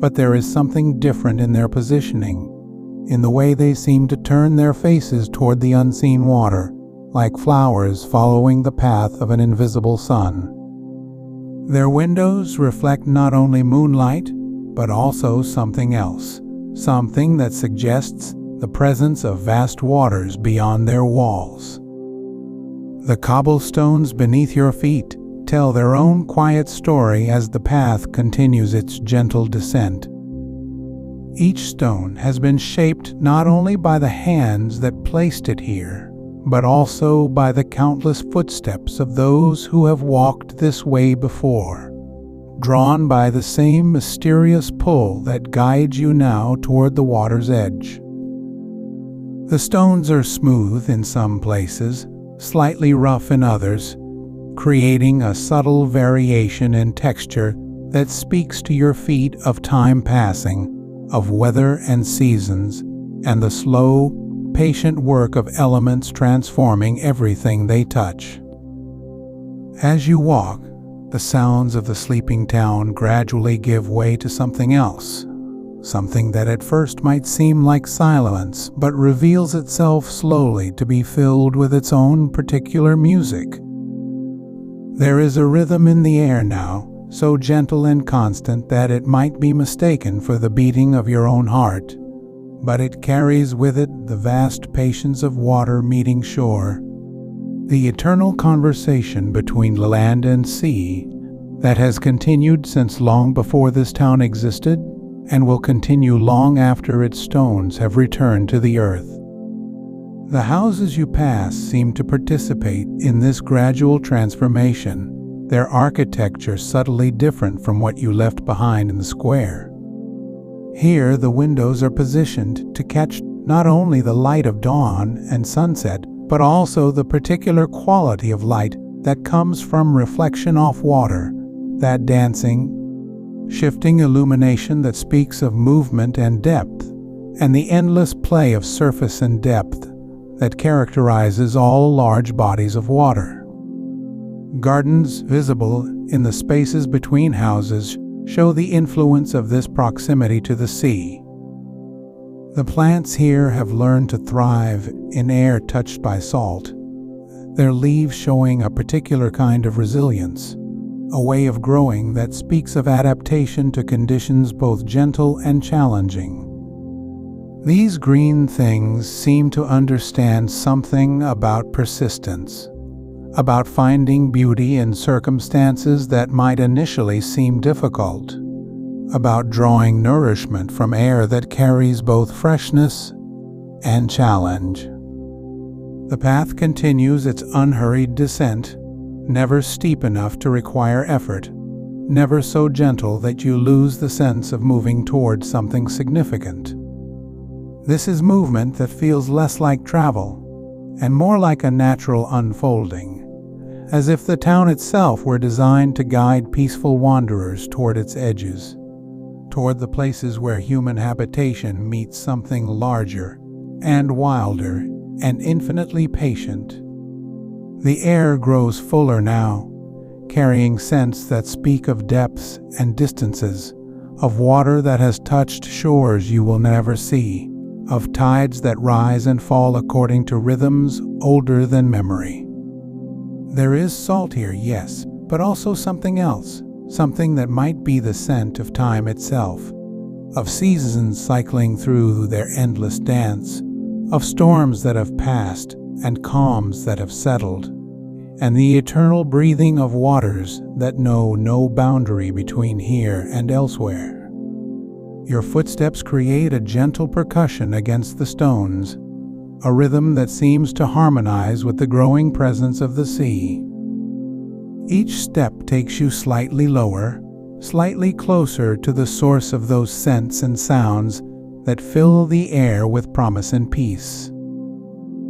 but there is something different in their positioning, in the way they seem to turn their faces toward the unseen water, like flowers following the path of an invisible sun. Their windows reflect not only moonlight, but also something else, something that suggests the presence of vast waters beyond their walls. The cobblestones beneath your feet tell their own quiet story as the path continues its gentle descent. Each stone has been shaped not only by the hands that placed it here, but also by the countless footsteps of those who have walked this way before, drawn by the same mysterious pull that guides you now toward the water's edge. The stones are smooth in some places, slightly rough in others, creating a subtle variation in texture that speaks to your feet of time passing, of weather and seasons, and the slow, patient work of elements transforming everything they touch. As you walk, the sounds of the sleeping town gradually give way to something else, something that at first might seem like silence, but reveals itself slowly to be filled with its own particular music. There is a rhythm in the air now, so gentle and constant that it might be mistaken for the beating of your own heart, but it carries with it the vast patience of water meeting shore, the eternal conversation between land and sea that has continued since long before this town existed and will continue long after its stones have returned to the earth. The houses you pass seem to participate in this gradual transformation, their architecture subtly different from what you left behind in the square. Here the windows are positioned to catch not only the light of dawn and sunset, but also the particular quality of light that comes from reflection off water, that dancing, shifting illumination that speaks of movement and depth, and the endless play of surface and depth that characterizes all large bodies of water. Gardens visible in the spaces between houses show the influence of this proximity to the sea. The plants here have learned to thrive in air touched by salt, their leaves showing a particular kind of resilience, a way of growing that speaks of adaptation to conditions both gentle and challenging. These green things seem to understand something about persistence, about finding beauty in circumstances that might initially seem difficult, about drawing nourishment from air that carries both freshness and challenge. The path continues its unhurried descent, never steep enough to require effort, never so gentle that you lose the sense of moving towards something significant. This is movement that feels less like travel and more like a natural unfolding, as if the town itself were designed to guide peaceful wanderers toward its edges, toward the places where human habitation meets something larger and wilder and infinitely patient. The air grows fuller now, carrying scents that speak of depths and distances, of water that has touched shores you will never see, of tides that rise and fall according to rhythms older than memory. There is salt here, yes, but also something else, something that might be the scent of time itself, of seasons cycling through their endless dance, of storms that have passed and calms that have settled, and the eternal breathing of waters that know no boundary between here and elsewhere. Your footsteps create a gentle percussion against the stones, a rhythm that seems to harmonize with the growing presence of the sea. Each step takes you slightly lower, slightly closer to the source of those scents and sounds that fill the air with promise and peace.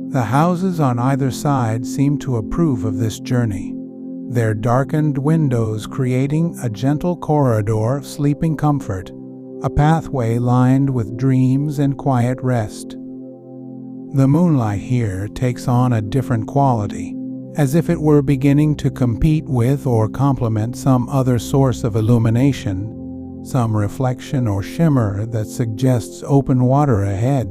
The houses on either side seem to approve of this journey, their darkened windows creating a gentle corridor of sleeping comfort, a pathway lined with dreams and quiet rest. The moonlight here takes on a different quality, as if it were beginning to compete with or complement some other source of illumination, some reflection or shimmer that suggests open water ahead.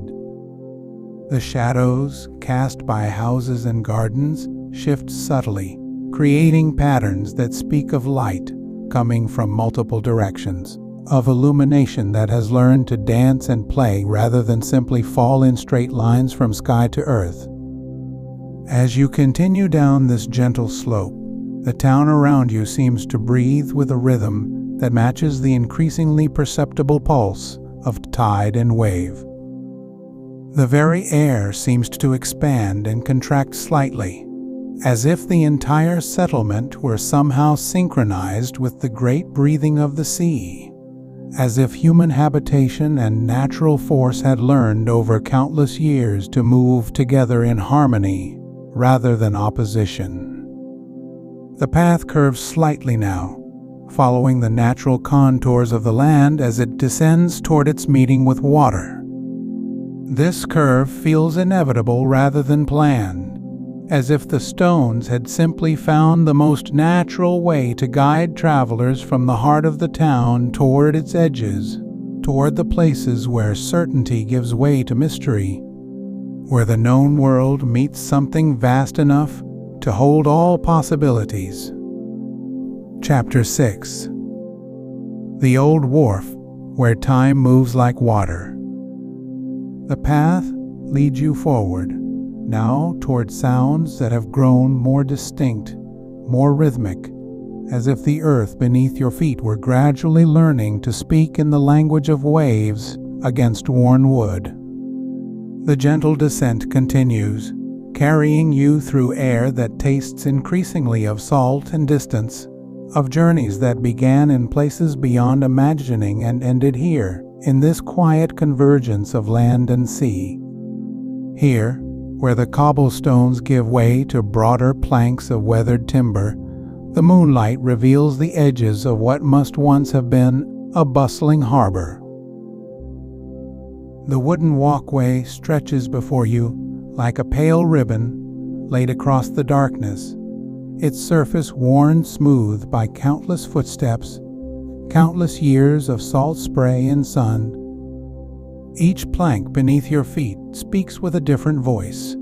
The shadows cast by houses and gardens shift subtly, creating patterns that speak of light coming from multiple directions, of illumination that has learned to dance and play rather than simply fall in straight lines from sky to earth. As you continue down this gentle slope, the town around you seems to breathe with a rhythm that matches the increasingly perceptible pulse of tide and wave. The very air seems to expand and contract slightly, as if the entire settlement were somehow synchronized with the great breathing of the sea, as if human habitation and natural force had learned over countless years to move together in harmony rather than opposition. The path curves slightly now, following the natural contours of the land as it descends toward its meeting with water. This curve feels inevitable rather than planned, as if the stones had simply found the most natural way to guide travelers from the heart of the town toward its edges, toward the places where certainty gives way to mystery, where the known world meets something vast enough to hold all possibilities. Chapter 6. The Old Wharf, where time moves like water. The path leads you forward, now toward sounds that have grown more distinct, more rhythmic, as if the earth beneath your feet were gradually learning to speak in the language of waves against worn wood. The gentle descent continues, carrying you through air that tastes increasingly of salt and distance, of journeys that began in places beyond imagining and ended here, in this quiet convergence of land and sea. Here, where the cobblestones give way to broader planks of weathered timber, the moonlight reveals the edges of what must once have been a bustling harbor. The wooden walkway stretches before you like a pale ribbon laid across the darkness, its surface worn smooth by countless footsteps, countless years of salt spray and sun. Each plank beneath your feet speaks with a different voice,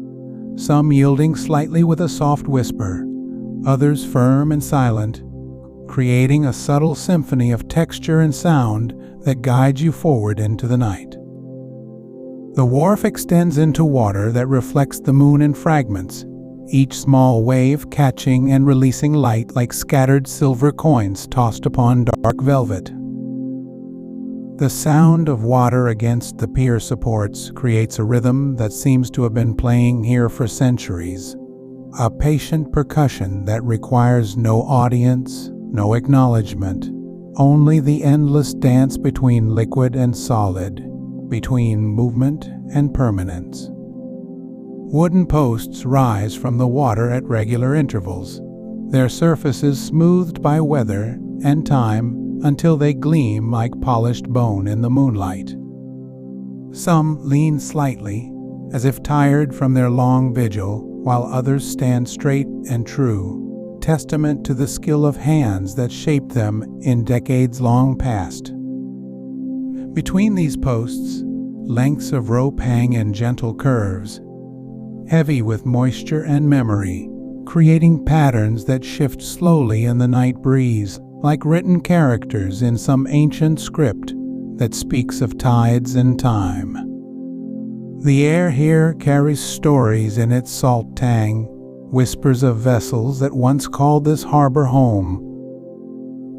some yielding slightly with a soft whisper, others firm and silent, creating a subtle symphony of texture and sound that guides you forward into the night. The wharf extends into water that reflects the moon in fragments, each small wave catching and releasing light like scattered silver coins tossed upon dark velvet. The sound of water against the pier supports creates a rhythm that seems to have been playing here for centuries, a patient percussion that requires no audience, no acknowledgement, only the endless dance between liquid and solid, between movement and permanence. Wooden posts rise from the water at regular intervals, their surfaces smoothed by weather and time until they gleam like polished bone in the moonlight. Some lean slightly, as if tired from their long vigil, while others stand straight and true, testament to the skill of hands that shaped them in decades long past. Between these posts, lengths of rope hang in gentle curves, heavy with moisture and memory, creating patterns that shift slowly in the night breeze, like written characters in some ancient script that speaks of tides and time. The air here carries stories in its salt tang, whispers of vessels that once called this harbor home.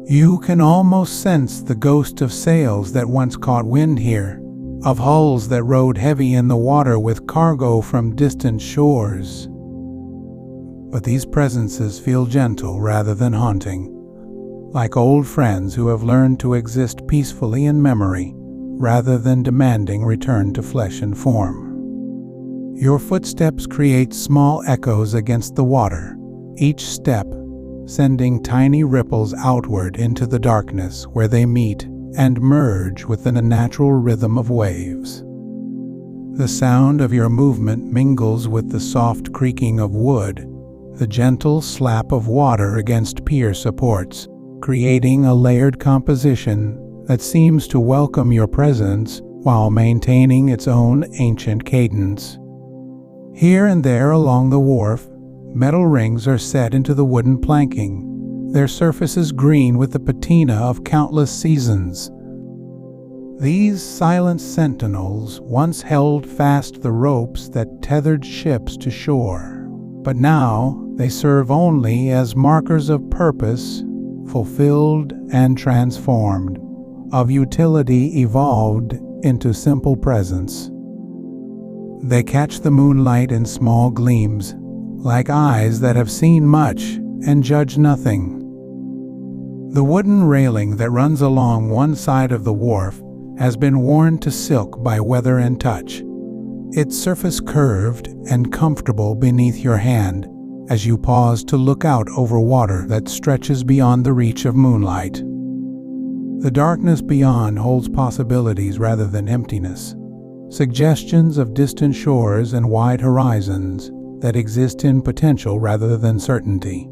You can almost sense the ghost of sails that once caught wind here, of hulls that rode heavy in the water with cargo from distant shores. But these presences feel gentle rather than haunting, like old friends who have learned to exist peacefully in memory rather than demanding return to flesh and form. Your footsteps create small echoes against the water, each step sending tiny ripples outward into the darkness where they meet and merge within a natural rhythm of waves. The sound of your movement mingles with the soft creaking of wood, the gentle slap of water against pier supports, creating a layered composition that seems to welcome your presence while maintaining its own ancient cadence. Here and there along the wharf, metal rings are set into the wooden planking, their surfaces green with the patina of countless seasons. These silent sentinels once held fast the ropes that tethered ships to shore, but now they serve only as markers of purpose, fulfilled and transformed, of utility evolved into simple presence. They catch the moonlight in small gleams, like eyes that have seen much and judge nothing. The wooden railing that runs along one side of the wharf has been worn to silk by weather and touch, its surface curved and comfortable beneath your hand as you pause to look out over water that stretches beyond the reach of moonlight. The darkness beyond holds possibilities rather than emptiness, suggestions of distant shores and wide horizons that exist in potential rather than certainty.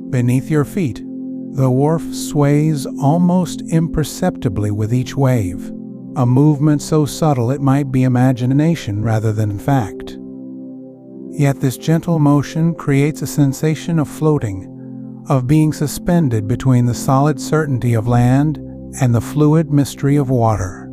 Beneath your feet, the wharf sways almost imperceptibly with each wave, a movement so subtle it might be imagination rather than fact. Yet this gentle motion creates a sensation of floating, of being suspended between the solid certainty of land and the fluid mystery of water.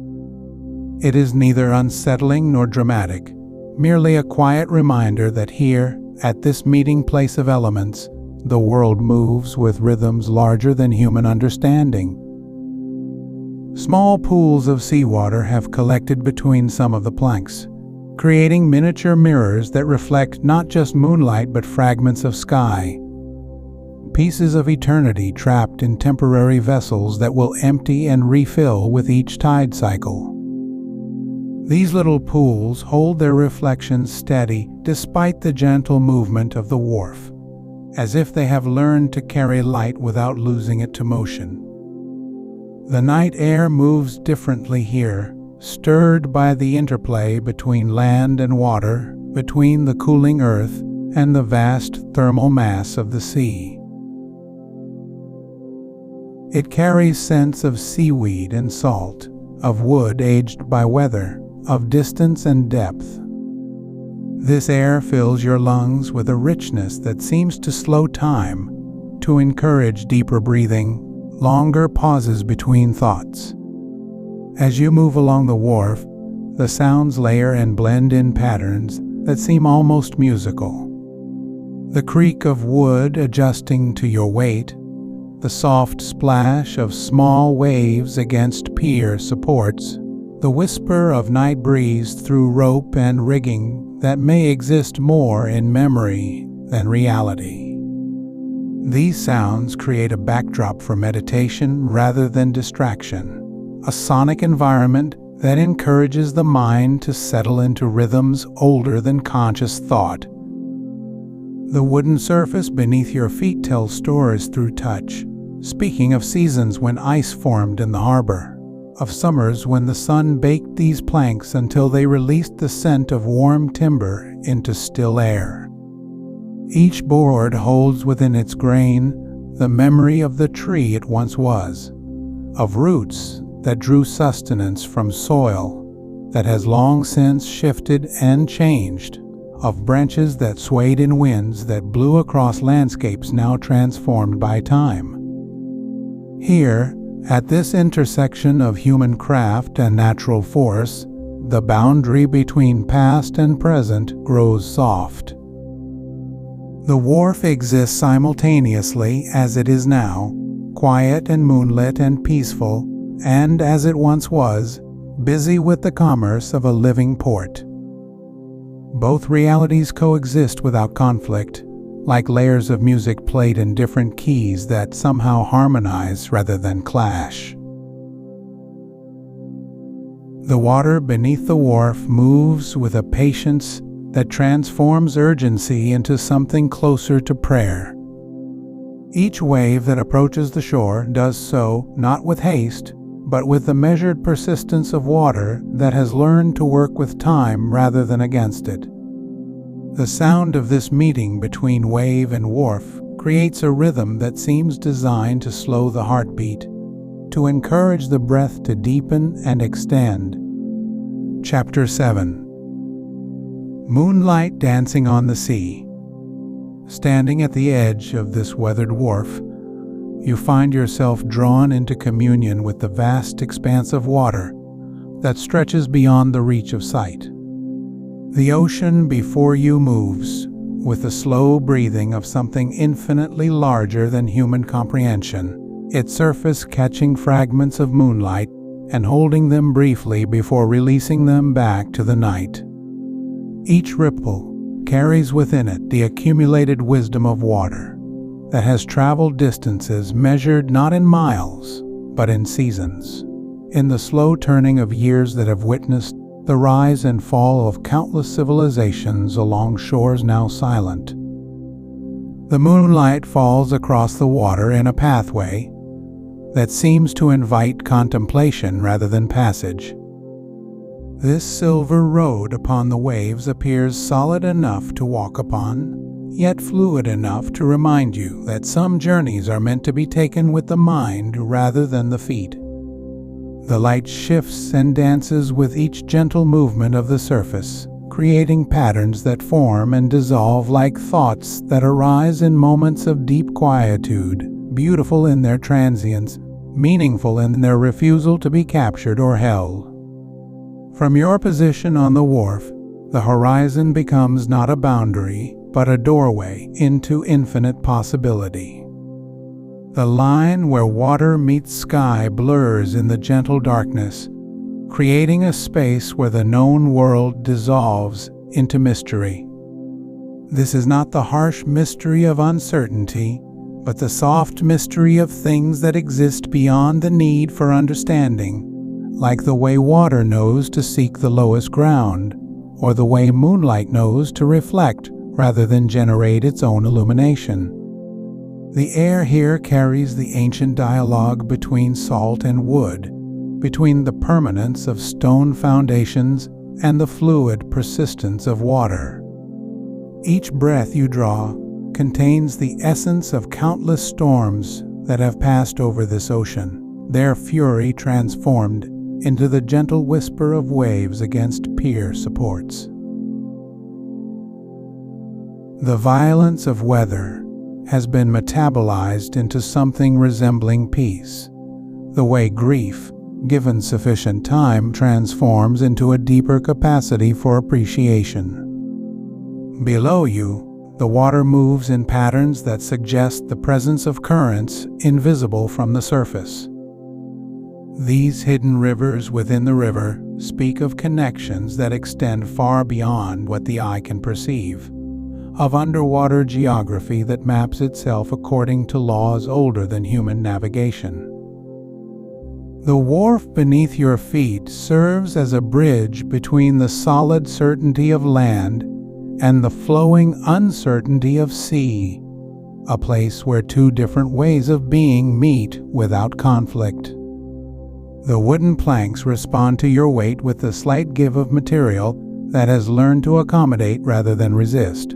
It is neither unsettling nor dramatic, merely a quiet reminder that here, at this meeting place of elements, the world moves with rhythms larger than human understanding. Small pools of seawater have collected between some of the planks, creating miniature mirrors that reflect not just moonlight but fragments of sky, pieces of eternity trapped in temporary vessels that will empty and refill with each tide cycle. These little pools hold their reflections steady despite the gentle movement of the wharf, as if they have learned to carry light without losing it to motion. The night air moves differently here, stirred by the interplay between land and water, between the cooling earth and the vast thermal mass of the sea. It carries scents of seaweed and salt, of wood aged by weather, of distance and depth. This air fills your lungs with a richness that seems to slow time, to encourage deeper breathing, longer pauses between thoughts. As you move along the wharf, the sounds layer and blend in patterns that seem almost musical. The creak of wood adjusting to your weight, the soft splash of small waves against pier supports, the whisper of night breeze through rope and rigging that may exist more in memory than reality. These sounds create a backdrop for meditation rather than distraction, a sonic environment that encourages the mind to settle into rhythms older than conscious thought. The wooden surface beneath your feet tells stories through touch, speaking of seasons when ice formed in the harbor, of summers when the sun baked these planks until they released the scent of warm timber into still air. Each board holds within its grain the memory of the tree it once was, of roots that drew sustenance from soil that has long since shifted and changed, of branches that swayed in winds that blew across landscapes now transformed by time. Here, at this intersection of human craft and natural force, the boundary between past and present grows soft. The wharf exists simultaneously as it is now, quiet and moonlit and peaceful, and as it once was, busy with the commerce of a living port. Both realities coexist without conflict, like layers of music played in different keys that somehow harmonize rather than clash. The water beneath the wharf moves with a patience that transforms urgency into something closer to prayer. Each wave that approaches the shore does so not with haste, but with the measured persistence of water that has learned to work with time rather than against it. The sound of this meeting between wave and wharf creates a rhythm that seems designed to slow the heartbeat, to encourage the breath to deepen and extend. Chapter 7. Moonlight dancing on the sea. Standing at the edge of this weathered wharf, you find yourself drawn into communion with the vast expanse of water that stretches beyond the reach of sight. The ocean before you moves with the slow breathing of something infinitely larger than human comprehension, its surface catching fragments of moonlight and holding them briefly before releasing them back to the night. Each ripple, carries within it the accumulated wisdom of water that has traveled distances measured not in miles, but in seasons, in the slow turning of years that have witnessed the rise and fall of countless civilizations along shores now silent. The moonlight falls across the water in a pathway that seems to invite contemplation rather than passage. This silver road upon the waves appears solid enough to walk upon, yet fluid enough to remind you that some journeys are meant to be taken with the mind rather than the feet. The light shifts and dances with each gentle movement of the surface, creating patterns that form and dissolve like thoughts that arise in moments of deep quietude, beautiful in their transience, meaningful in their refusal to be captured or held. From your position on the wharf, the horizon becomes not a boundary, but a doorway into infinite possibility. The line where water meets sky blurs in the gentle darkness, creating a space where the known world dissolves into mystery. This is not the harsh mystery of uncertainty, but the soft mystery of things that exist beyond the need for understanding, like the way water knows to seek the lowest ground, or the way moonlight knows to reflect rather than generate its own illumination. The air here carries the ancient dialogue between salt and wood, between the permanence of stone foundations and the fluid persistence of water. Each breath you draw contains the essence of countless storms that have passed over this ocean, their fury transformed into the gentle whisper of waves against pier supports. The violence of weather has been metabolized into something resembling peace, the way grief, given sufficient time, transforms into a deeper capacity for appreciation. Below you, the water moves in patterns that suggest the presence of currents invisible from the surface. These hidden rivers within the river speak of connections that extend far beyond what the eye can perceive, of underwater geography that maps itself according to laws older than human navigation. The wharf beneath your feet serves as a bridge between the solid certainty of land and the flowing uncertainty of sea, a place where two different ways of being meet without conflict. The wooden planks respond to your weight with the slight give of material that has learned to accommodate rather than resist.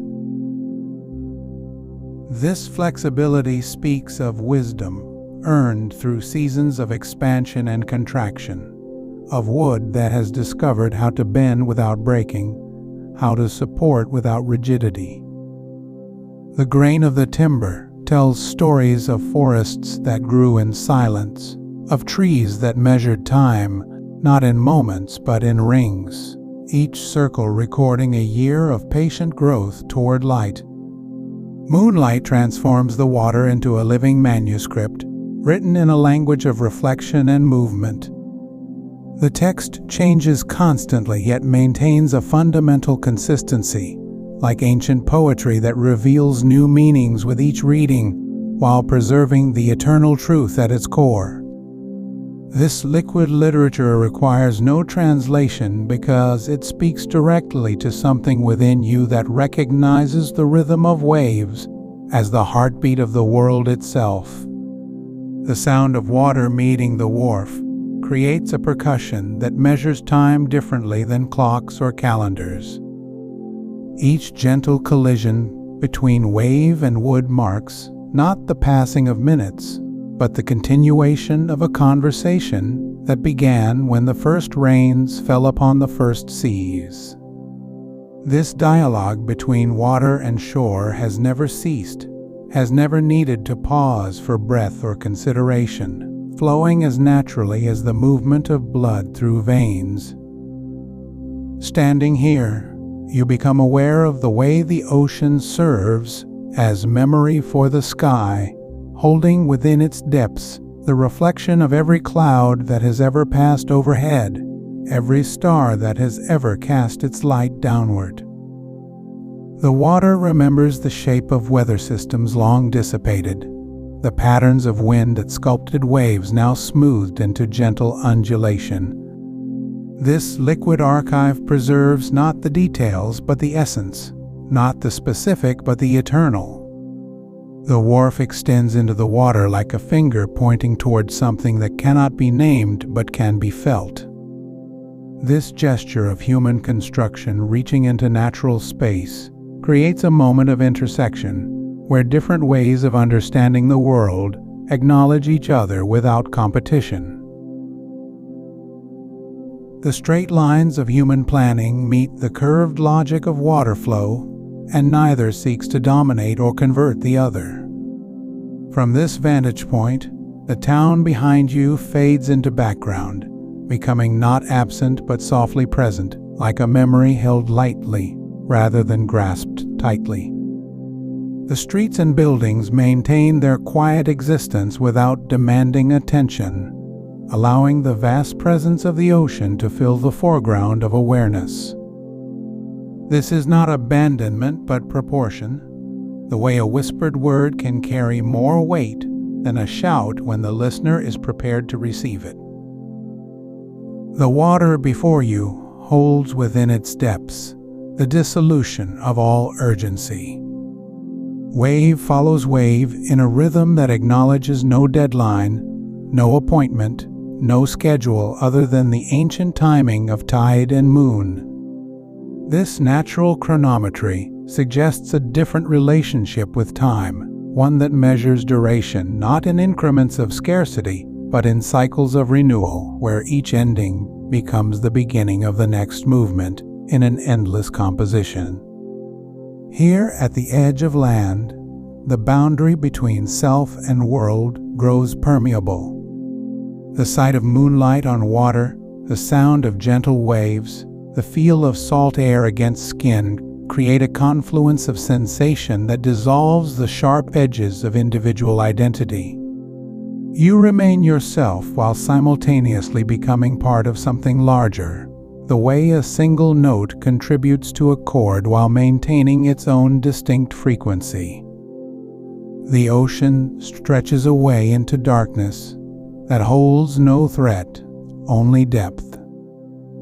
This flexibility speaks of wisdom earned through seasons of expansion and contraction, of wood that has discovered how to bend without breaking, how to support without rigidity. The grain of the timber tells stories of forests that grew in silence, of trees that measured time, not in moments but in rings, each circle recording a year of patient growth toward light. Moonlight transforms the water into a living manuscript, written in a language of reflection and movement. The text changes constantly yet maintains a fundamental consistency, like ancient poetry that reveals new meanings with each reading while preserving the eternal truth at its core. This liquid literature requires no translation because it speaks directly to something within you that recognizes the rhythm of waves as the heartbeat of the world itself. The sound of water meeting the wharf creates a percussion that measures time differently than clocks or calendars. Each gentle collision between wave and wood marks not the passing of minutes, but the continuation of a conversation that began when the first rains fell upon the first seas. This dialogue between water and shore has never ceased, has never needed to pause for breath or consideration, flowing as naturally as the movement of blood through veins. Standing here, you become aware of the way the ocean serves as memory for the sky, holding within its depths the reflection of every cloud that has ever passed overhead, every star that has ever cast its light downward. The water remembers the shape of weather systems long dissipated, the patterns of wind that sculpted waves now smoothed into gentle undulation. This liquid archive preserves not the details but the essence, not the specific but the eternal. The wharf extends into the water like a finger pointing towards something that cannot be named but can be felt. This gesture of human construction reaching into natural space creates a moment of intersection where different ways of understanding the world acknowledge each other without competition. The straight lines of human planning meet the curved logic of water flow, and neither seeks to dominate or convert the other. From this vantage point, the town behind you fades into background, becoming not absent but softly present, like a memory held lightly rather than grasped tightly. The streets and buildings maintain their quiet existence without demanding attention, allowing the vast presence of the ocean to fill the foreground of awareness. This is not abandonment but proportion, the way a whispered word can carry more weight than a shout when the listener is prepared to receive it. The water before you holds within its depths the dissolution of all urgency. Wave follows wave in a rhythm that acknowledges no deadline, no appointment, no schedule other than the ancient timing of tide and moon. This natural chronometry suggests a different relationship with time, one that measures duration not in increments of scarcity, but in cycles of renewal, where each ending becomes the beginning of the next movement in an endless composition. Here at the edge of land, the boundary between self and world grows permeable. The sight of moonlight on water, the sound of gentle waves, the feel of salt air against skin create a confluence of sensation that dissolves the sharp edges of individual identity. You remain yourself while simultaneously becoming part of something larger, the way a single note contributes to a chord while maintaining its own distinct frequency. The ocean stretches away into darkness that holds no threat, only depth.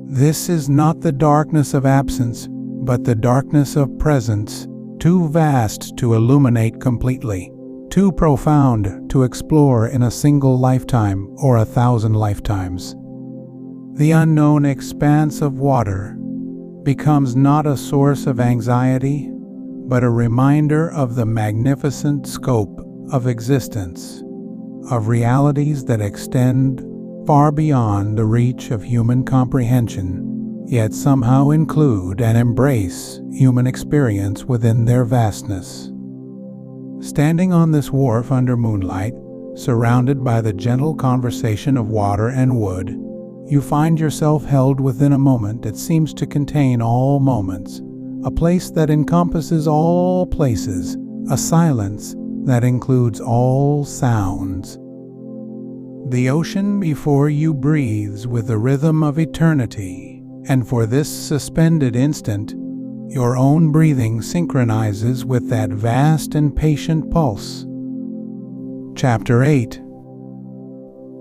This is not the darkness of absence, but the darkness of presence, too vast to illuminate completely, too profound to explore in a single lifetime or 1,000 lifetimes. The unknown expanse of water becomes not a source of anxiety, but a reminder of the magnificent scope of existence, of realities that extend far beyond the reach of human comprehension, yet somehow include and embrace human experience within their vastness. Standing on this wharf under moonlight, surrounded by the gentle conversation of water and wood, you find yourself held within a moment that seems to contain all moments, a place that encompasses all places, a silence that includes all sounds. The ocean before you breathes with the rhythm of eternity, and for this suspended instant, your own breathing synchronizes with that vast and patient pulse. Chapter 8.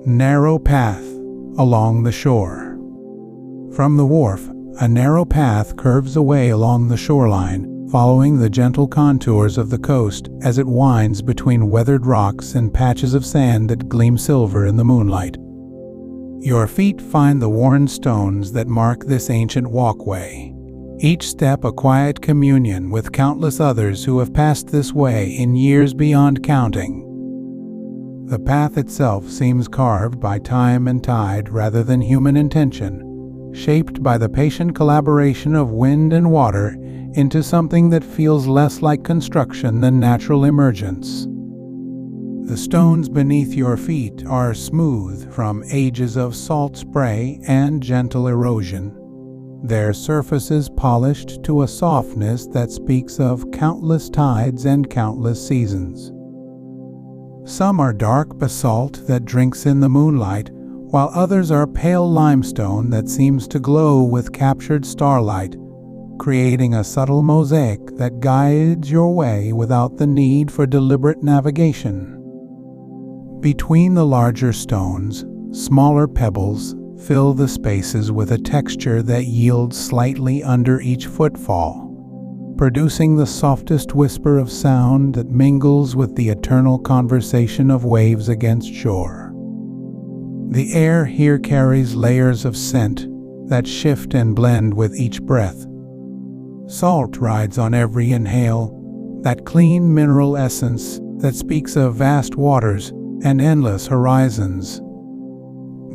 Narrow Path Along the Shore. From the wharf, a narrow path curves away along the shoreline, following the gentle contours of the coast as it winds between weathered rocks and patches of sand that gleam silver in the moonlight. Your feet find the worn stones that mark this ancient walkway, each step a quiet communion with countless others who have passed this way in years beyond counting. The path itself seems carved by time and tide rather than human intention, shaped by the patient collaboration of wind and water into something that feels less like construction than natural emergence. The stones beneath your feet are smooth from ages of salt spray and gentle erosion, their surfaces polished to a softness that speaks of countless tides and countless seasons. Some are dark basalt that drinks in the moonlight, while others are pale limestone that seems to glow with captured starlight, creating a subtle mosaic that guides your way without the need for deliberate navigation. Between the larger stones, smaller pebbles fill the spaces with a texture that yields slightly under each footfall, producing the softest whisper of sound that mingles with the eternal conversation of waves against shore. The air here carries layers of scent that shift and blend with each breath. Salt rides on every inhale, that clean mineral essence that speaks of vast waters and endless horizons.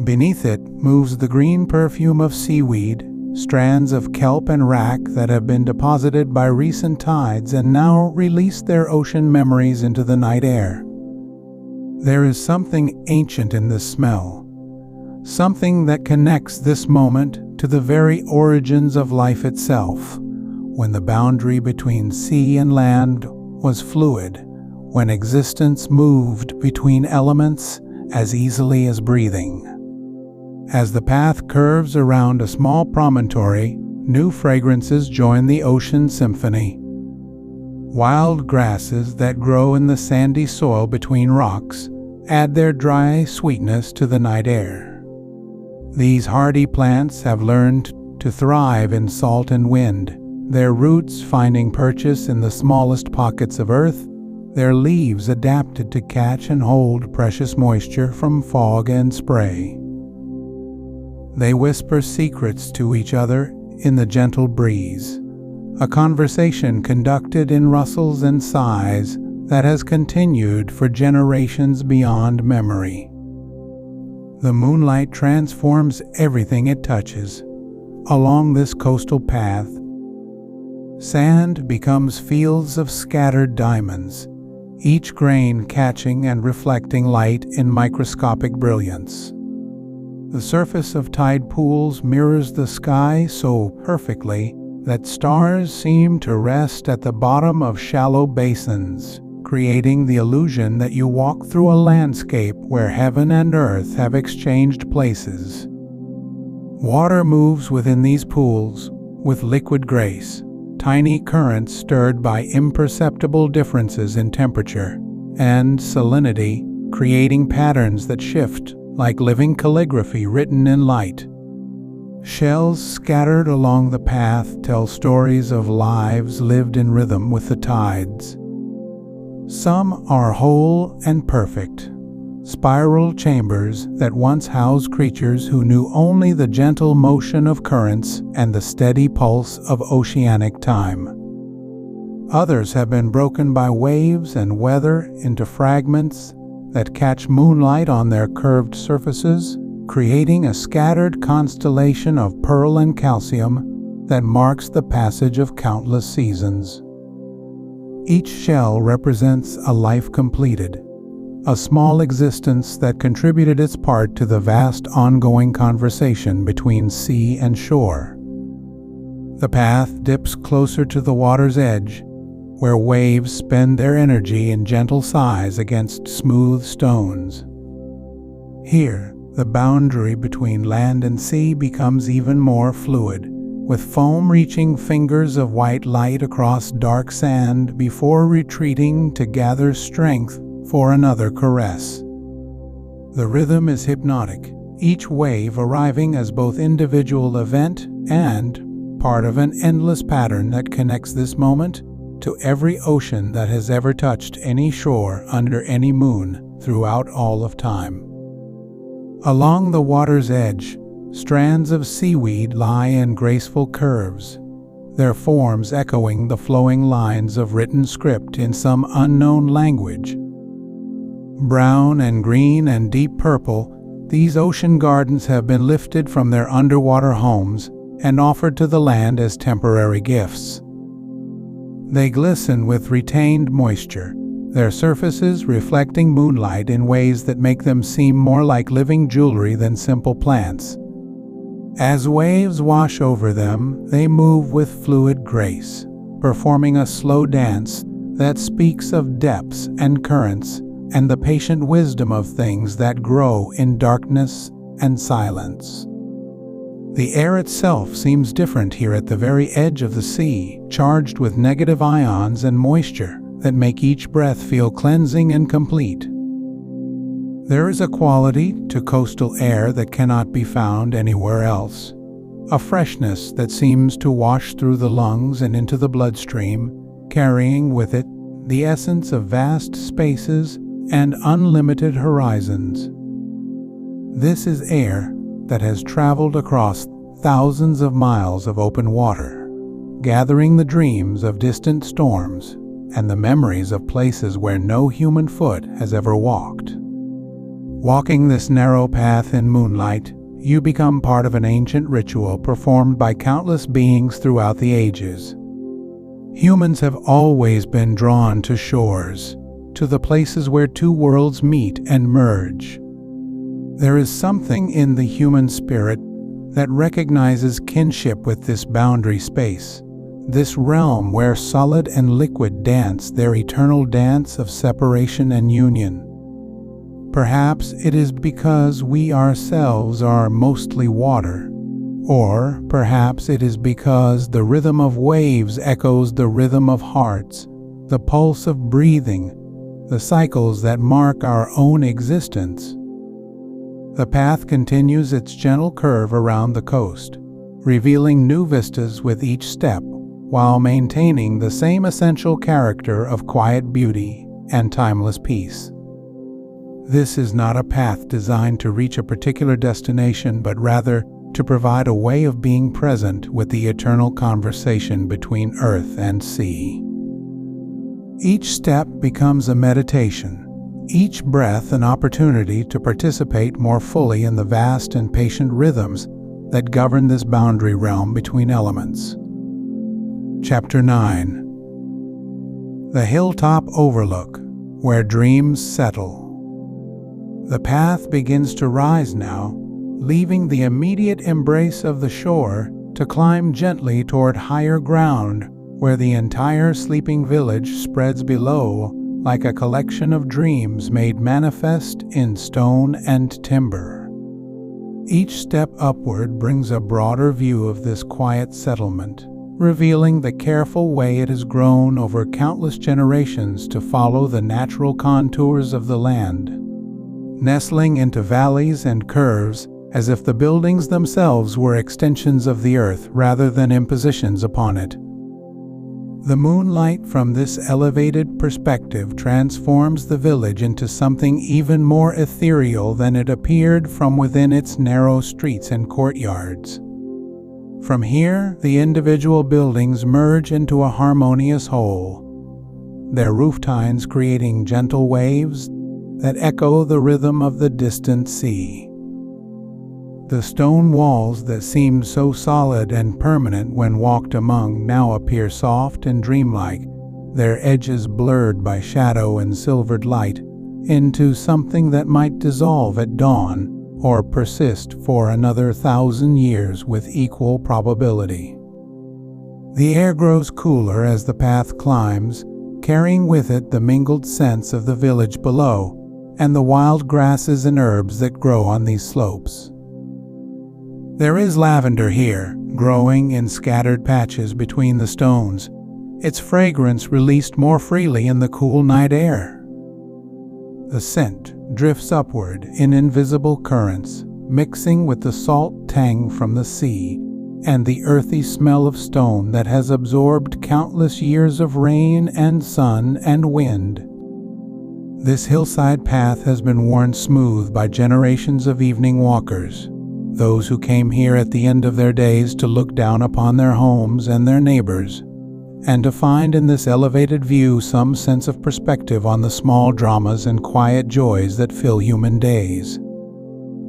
Beneath it moves the green perfume of seaweed, strands of kelp and wrack that have been deposited by recent tides and now release their ocean memories into the night air. There is something ancient in this smell, something that connects this moment to the very origins of life itself, when the boundary between sea and land was fluid, when existence moved between elements as easily as breathing. As the path curves around a small promontory, new fragrances join the ocean symphony. Wild grasses that grow in the sandy soil between rocks add their dry sweetness to the night air. These hardy plants have learned to thrive in salt and wind, their roots finding purchase in the smallest pockets of earth, their leaves adapted to catch and hold precious moisture from fog and spray. They whisper secrets to each other in the gentle breeze, a conversation conducted in rustles and sighs that has continued for generations beyond memory. The moonlight transforms everything it touches. Along this coastal path, sand becomes fields of scattered diamonds, each grain catching and reflecting light in microscopic brilliance. The surface of tide pools mirrors the sky so perfectly that stars seem to rest at the bottom of shallow basins, creating the illusion that you walk through a landscape where heaven and earth have exchanged places. Water moves within these pools with liquid grace, tiny currents stirred by imperceptible differences in temperature and salinity, creating patterns that shift like living calligraphy written in light. Shells scattered along the path tell stories of lives lived in rhythm with the tides. Some are whole and perfect, spiral chambers that once housed creatures who knew only the gentle motion of currents and the steady pulse of oceanic time. Others have been broken by waves and weather into fragments that catch moonlight on their curved surfaces, creating a scattered constellation of pearl and calcium that marks the passage of countless seasons. Each shell represents a life completed, a small existence that contributed its part to the vast ongoing conversation between sea and shore. The path dips closer to the water's edge, where waves spend their energy in gentle sighs against smooth stones. Here, the boundary between land and sea becomes even more fluid, with foam reaching fingers of white light across dark sand before retreating to gather strength for another caress. The rhythm is hypnotic, each wave arriving as both individual event and part of an endless pattern that connects this moment to every ocean that has ever touched any shore under any moon throughout all of time. Along the water's edge, strands of seaweed lie in graceful curves, their forms echoing the flowing lines of written script in some unknown language. Brown and green and deep purple, these ocean gardens have been lifted from their underwater homes and offered to the land as temporary gifts. They glisten with retained moisture, their surfaces reflecting moonlight in ways that make them seem more like living jewelry than simple plants. As waves wash over them, they move with fluid grace, performing a slow dance that speaks of depths and currents and the patient wisdom of things that grow in darkness and silence. The air itself seems different here at the very edge of the sea, charged with negative ions and moisture that make each breath feel cleansing and complete. There is a quality to coastal air that cannot be found anywhere else, a freshness that seems to wash through the lungs and into the bloodstream, carrying with it the essence of vast spaces and unlimited horizons. This is air that has traveled across thousands of miles of open water, gathering the dreams of distant storms and the memories of places where no human foot has ever walked. Walking this narrow path in moonlight, you become part of an ancient ritual performed by countless beings throughout the ages. Humans have always been drawn to shores, to the places where two worlds meet and merge. There is something in the human spirit that recognizes kinship with this boundary space, this realm where solid and liquid dance their eternal dance of separation and union. Perhaps it is because we ourselves are mostly water, or perhaps it is because the rhythm of waves echoes the rhythm of hearts, the pulse of breathing, the cycles that mark our own existence. The path continues its gentle curve around the coast, revealing new vistas with each step, while maintaining the same essential character of quiet beauty and timeless peace. This is not a path designed to reach a particular destination, but rather to provide a way of being present with the eternal conversation between earth and sea. Each step becomes a meditation, each breath an opportunity to participate more fully in the vast and patient rhythms that govern this boundary realm between elements. Chapter 9. The Hilltop Overlook, where dreams settle. The path begins to rise now, leaving the immediate embrace of the shore to climb gently toward higher ground, where the entire sleeping village spreads below like a collection of dreams made manifest in stone and timber. Each step upward brings a broader view of this quiet settlement, revealing the careful way it has grown over countless generations to follow the natural contours of the land, nestling into valleys and curves as if the buildings themselves were extensions of the earth rather than impositions upon it. The moonlight from this elevated perspective transforms the village into something even more ethereal than it appeared from within its narrow streets and courtyards. From here, the individual buildings merge into a harmonious whole, their roof tines creating gentle waves that echo the rhythm of the distant sea. The stone walls that seemed so solid and permanent when walked among now appear soft and dreamlike, their edges blurred by shadow and silvered light, into something that might dissolve at dawn or persist for another 1,000 years with equal probability. The air grows cooler as the path climbs, carrying with it the mingled scents of the village below and the wild grasses and herbs that grow on these slopes. There is lavender here, growing in scattered patches between the stones, its fragrance released more freely in the cool night air. The scent drifts upward in invisible currents, mixing with the salt tang from the sea and the earthy smell of stone that has absorbed countless years of rain and sun and wind. This hillside path has been worn smooth by generations of evening walkers, those who came here at the end of their days to look down upon their homes and their neighbors, and to find in this elevated view some sense of perspective on the small dramas and quiet joys that fill human days.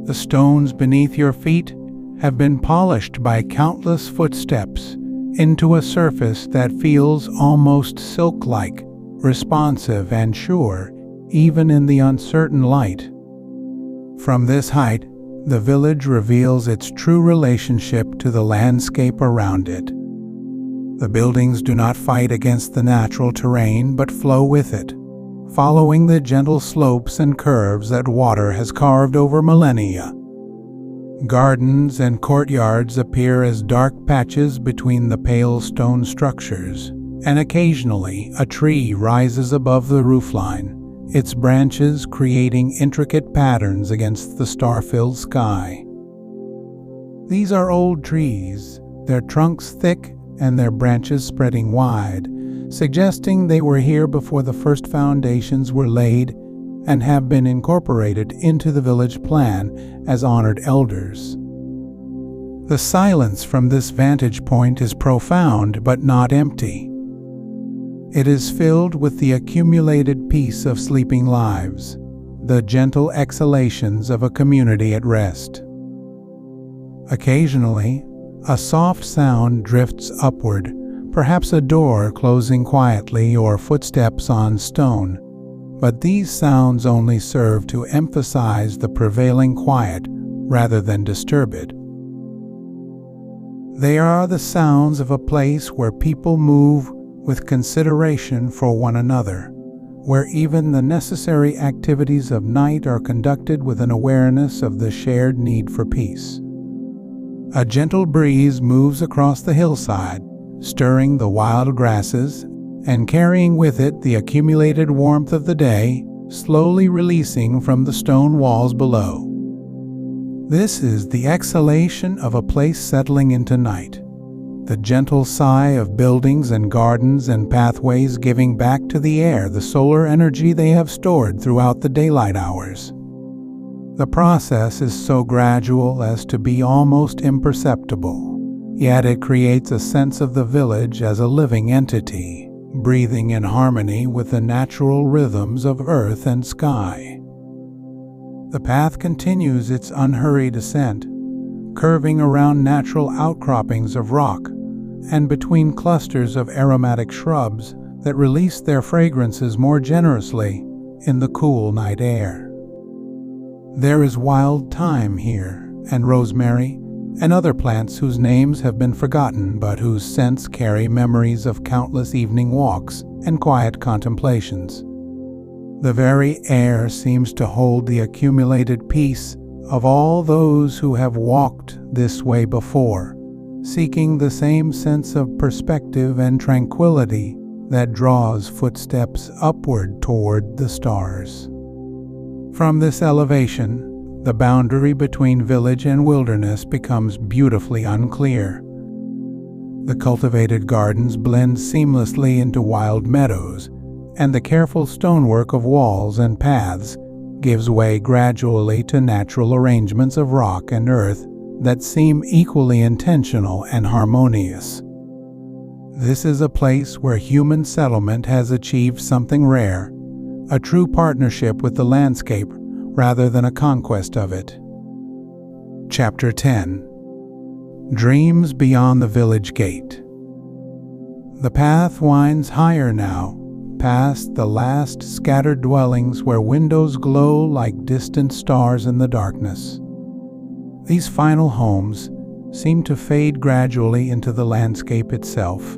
The stones beneath your feet have been polished by countless footsteps into a surface that feels almost silk-like, responsive and sure, even in the uncertain light. From this height, the village reveals its true relationship to the landscape around it. The buildings do not fight against the natural terrain but flow with it, following the gentle slopes and curves that water has carved over millennia. Gardens and courtyards appear as dark patches between the pale stone structures, and occasionally a tree rises above the roofline, its branches creating intricate patterns against the star-filled sky. These are old trees, their trunks thick and their branches spreading wide, suggesting they were here before the first foundations were laid and have been incorporated into the village plan as honored elders. The silence from this vantage point is profound but not empty. It is filled with the accumulated peace of sleeping lives, the gentle exhalations of a community at rest. Occasionally, a soft sound drifts upward, perhaps a door closing quietly or footsteps on stone, but these sounds only serve to emphasize the prevailing quiet rather than disturb it. They are the sounds of a place where people move with consideration for one another, where even the necessary activities of night are conducted with an awareness of the shared need for peace. A gentle breeze moves across the hillside, stirring the wild grasses and carrying with it the accumulated warmth of the day, slowly releasing from the stone walls below. This is the exhalation of a place settling into night, the gentle sigh of buildings and gardens and pathways giving back to the air the solar energy they have stored throughout the daylight hours. The process is so gradual as to be almost imperceptible, yet it creates a sense of the village as a living entity, breathing in harmony with the natural rhythms of earth and sky. The path continues its unhurried ascent, curving around natural outcroppings of rock and between clusters of aromatic shrubs that release their fragrances more generously in the cool night air. There is wild thyme here, and rosemary, and other plants whose names have been forgotten but whose scents carry memories of countless evening walks and quiet contemplations. The very air seems to hold the accumulated peace of all those who have walked this way before, seeking the same sense of perspective and tranquility that draws footsteps upward toward the stars. From this elevation, the boundary between village and wilderness becomes beautifully unclear. The cultivated gardens blend seamlessly into wild meadows, and the careful stonework of walls and paths gives way gradually to natural arrangements of rock and earth that seem equally intentional and harmonious. This is a place where human settlement has achieved something rare, a true partnership with the landscape rather than a conquest of it. Chapter 10. Dreams Beyond the Village Gate. The path winds higher now, past the last scattered dwellings where windows glow like distant stars in the darkness. These final homes seem to fade gradually into the landscape itself,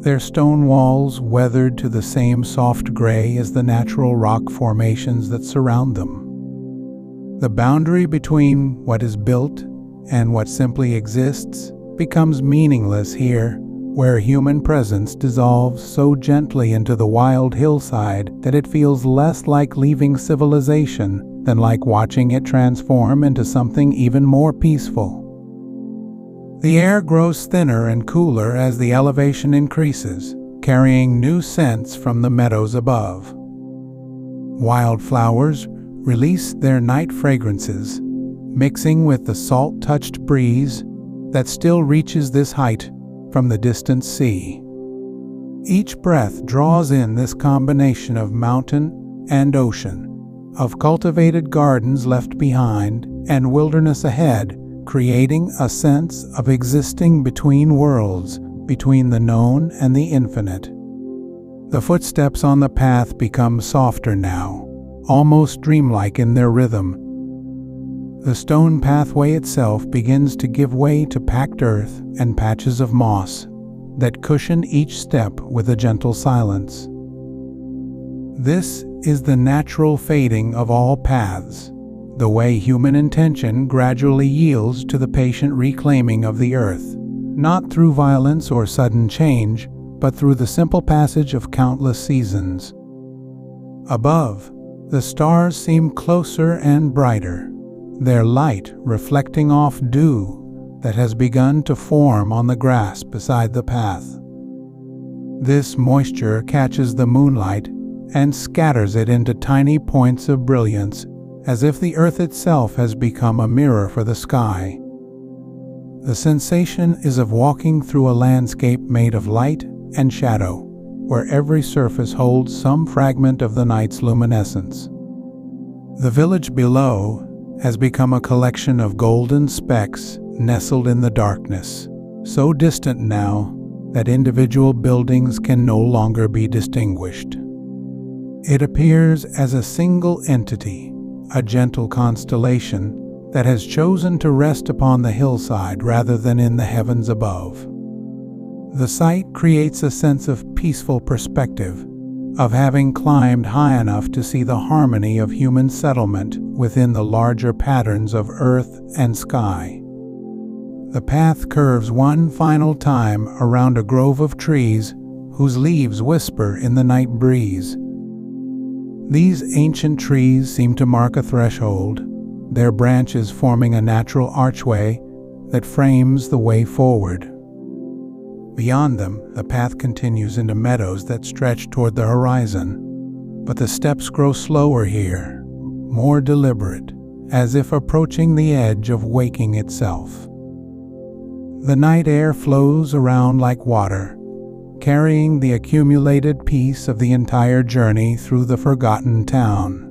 their stone walls weathered to the same soft gray as the natural rock formations that surround them. The boundary between what is built and what simply exists becomes meaningless here, where human presence dissolves so gently into the wild hillside that it feels less like leaving civilization than like watching it transform into something even more peaceful. The air grows thinner and cooler as the elevation increases, carrying new scents from the meadows above. Wildflowers release their night fragrances, mixing with the salt-touched breeze that still reaches this height from the distant sea. Each breath draws in this combination of mountain and ocean, of cultivated gardens left behind and wilderness ahead, creating a sense of existing between worlds, between the known and the infinite. The footsteps on the path become softer now, almost dreamlike in their rhythm. The stone pathway itself begins to give way to packed earth and patches of moss that cushion each step with a gentle silence. This is the natural fading of all paths, the way human intention gradually yields to the patient reclaiming of the earth, not through violence or sudden change, but through the simple passage of countless seasons. Above, the stars seem closer and brighter, their light reflecting off dew that has begun to form on the grass beside the path. This moisture catches the moonlight and scatters it into tiny points of brilliance, as if the earth itself has become a mirror for the sky. The sensation is of walking through a landscape made of light and shadow, where every surface holds some fragment of the night's luminescence. The village below has become a collection of golden specks nestled in the darkness, so distant now that individual buildings can no longer be distinguished. It appears as a single entity, a gentle constellation that has chosen to rest upon the hillside rather than in the heavens above. The sight creates a sense of peaceful perspective, of having climbed high enough to see the harmony of human settlement within the larger patterns of earth and sky. The path curves one final time around a grove of trees whose leaves whisper in the night breeze. These ancient trees seem to mark a threshold, their branches forming a natural archway that frames the way forward. Beyond them, the path continues into meadows that stretch toward the horizon, but the steps grow slower here, more deliberate, as if approaching the edge of waking itself. The night air flows around like water, carrying the accumulated peace of the entire journey through the forgotten town.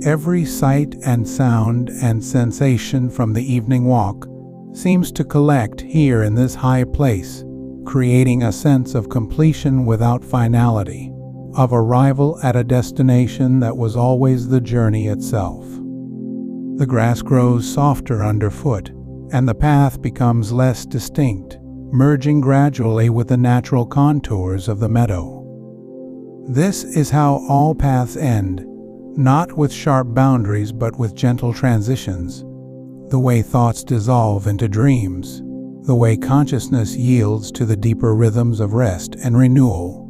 Every sight and sound and sensation from the evening walk seems to collect here in this high place, creating a sense of completion without finality, of arrival at a destination that was always the journey itself. The grass grows softer underfoot, and the path becomes less distinct, merging gradually with the natural contours of the meadow. This is how all paths end, not with sharp boundaries but with gentle transitions, the way thoughts dissolve into dreams, the way consciousness yields to the deeper rhythms of rest and renewal.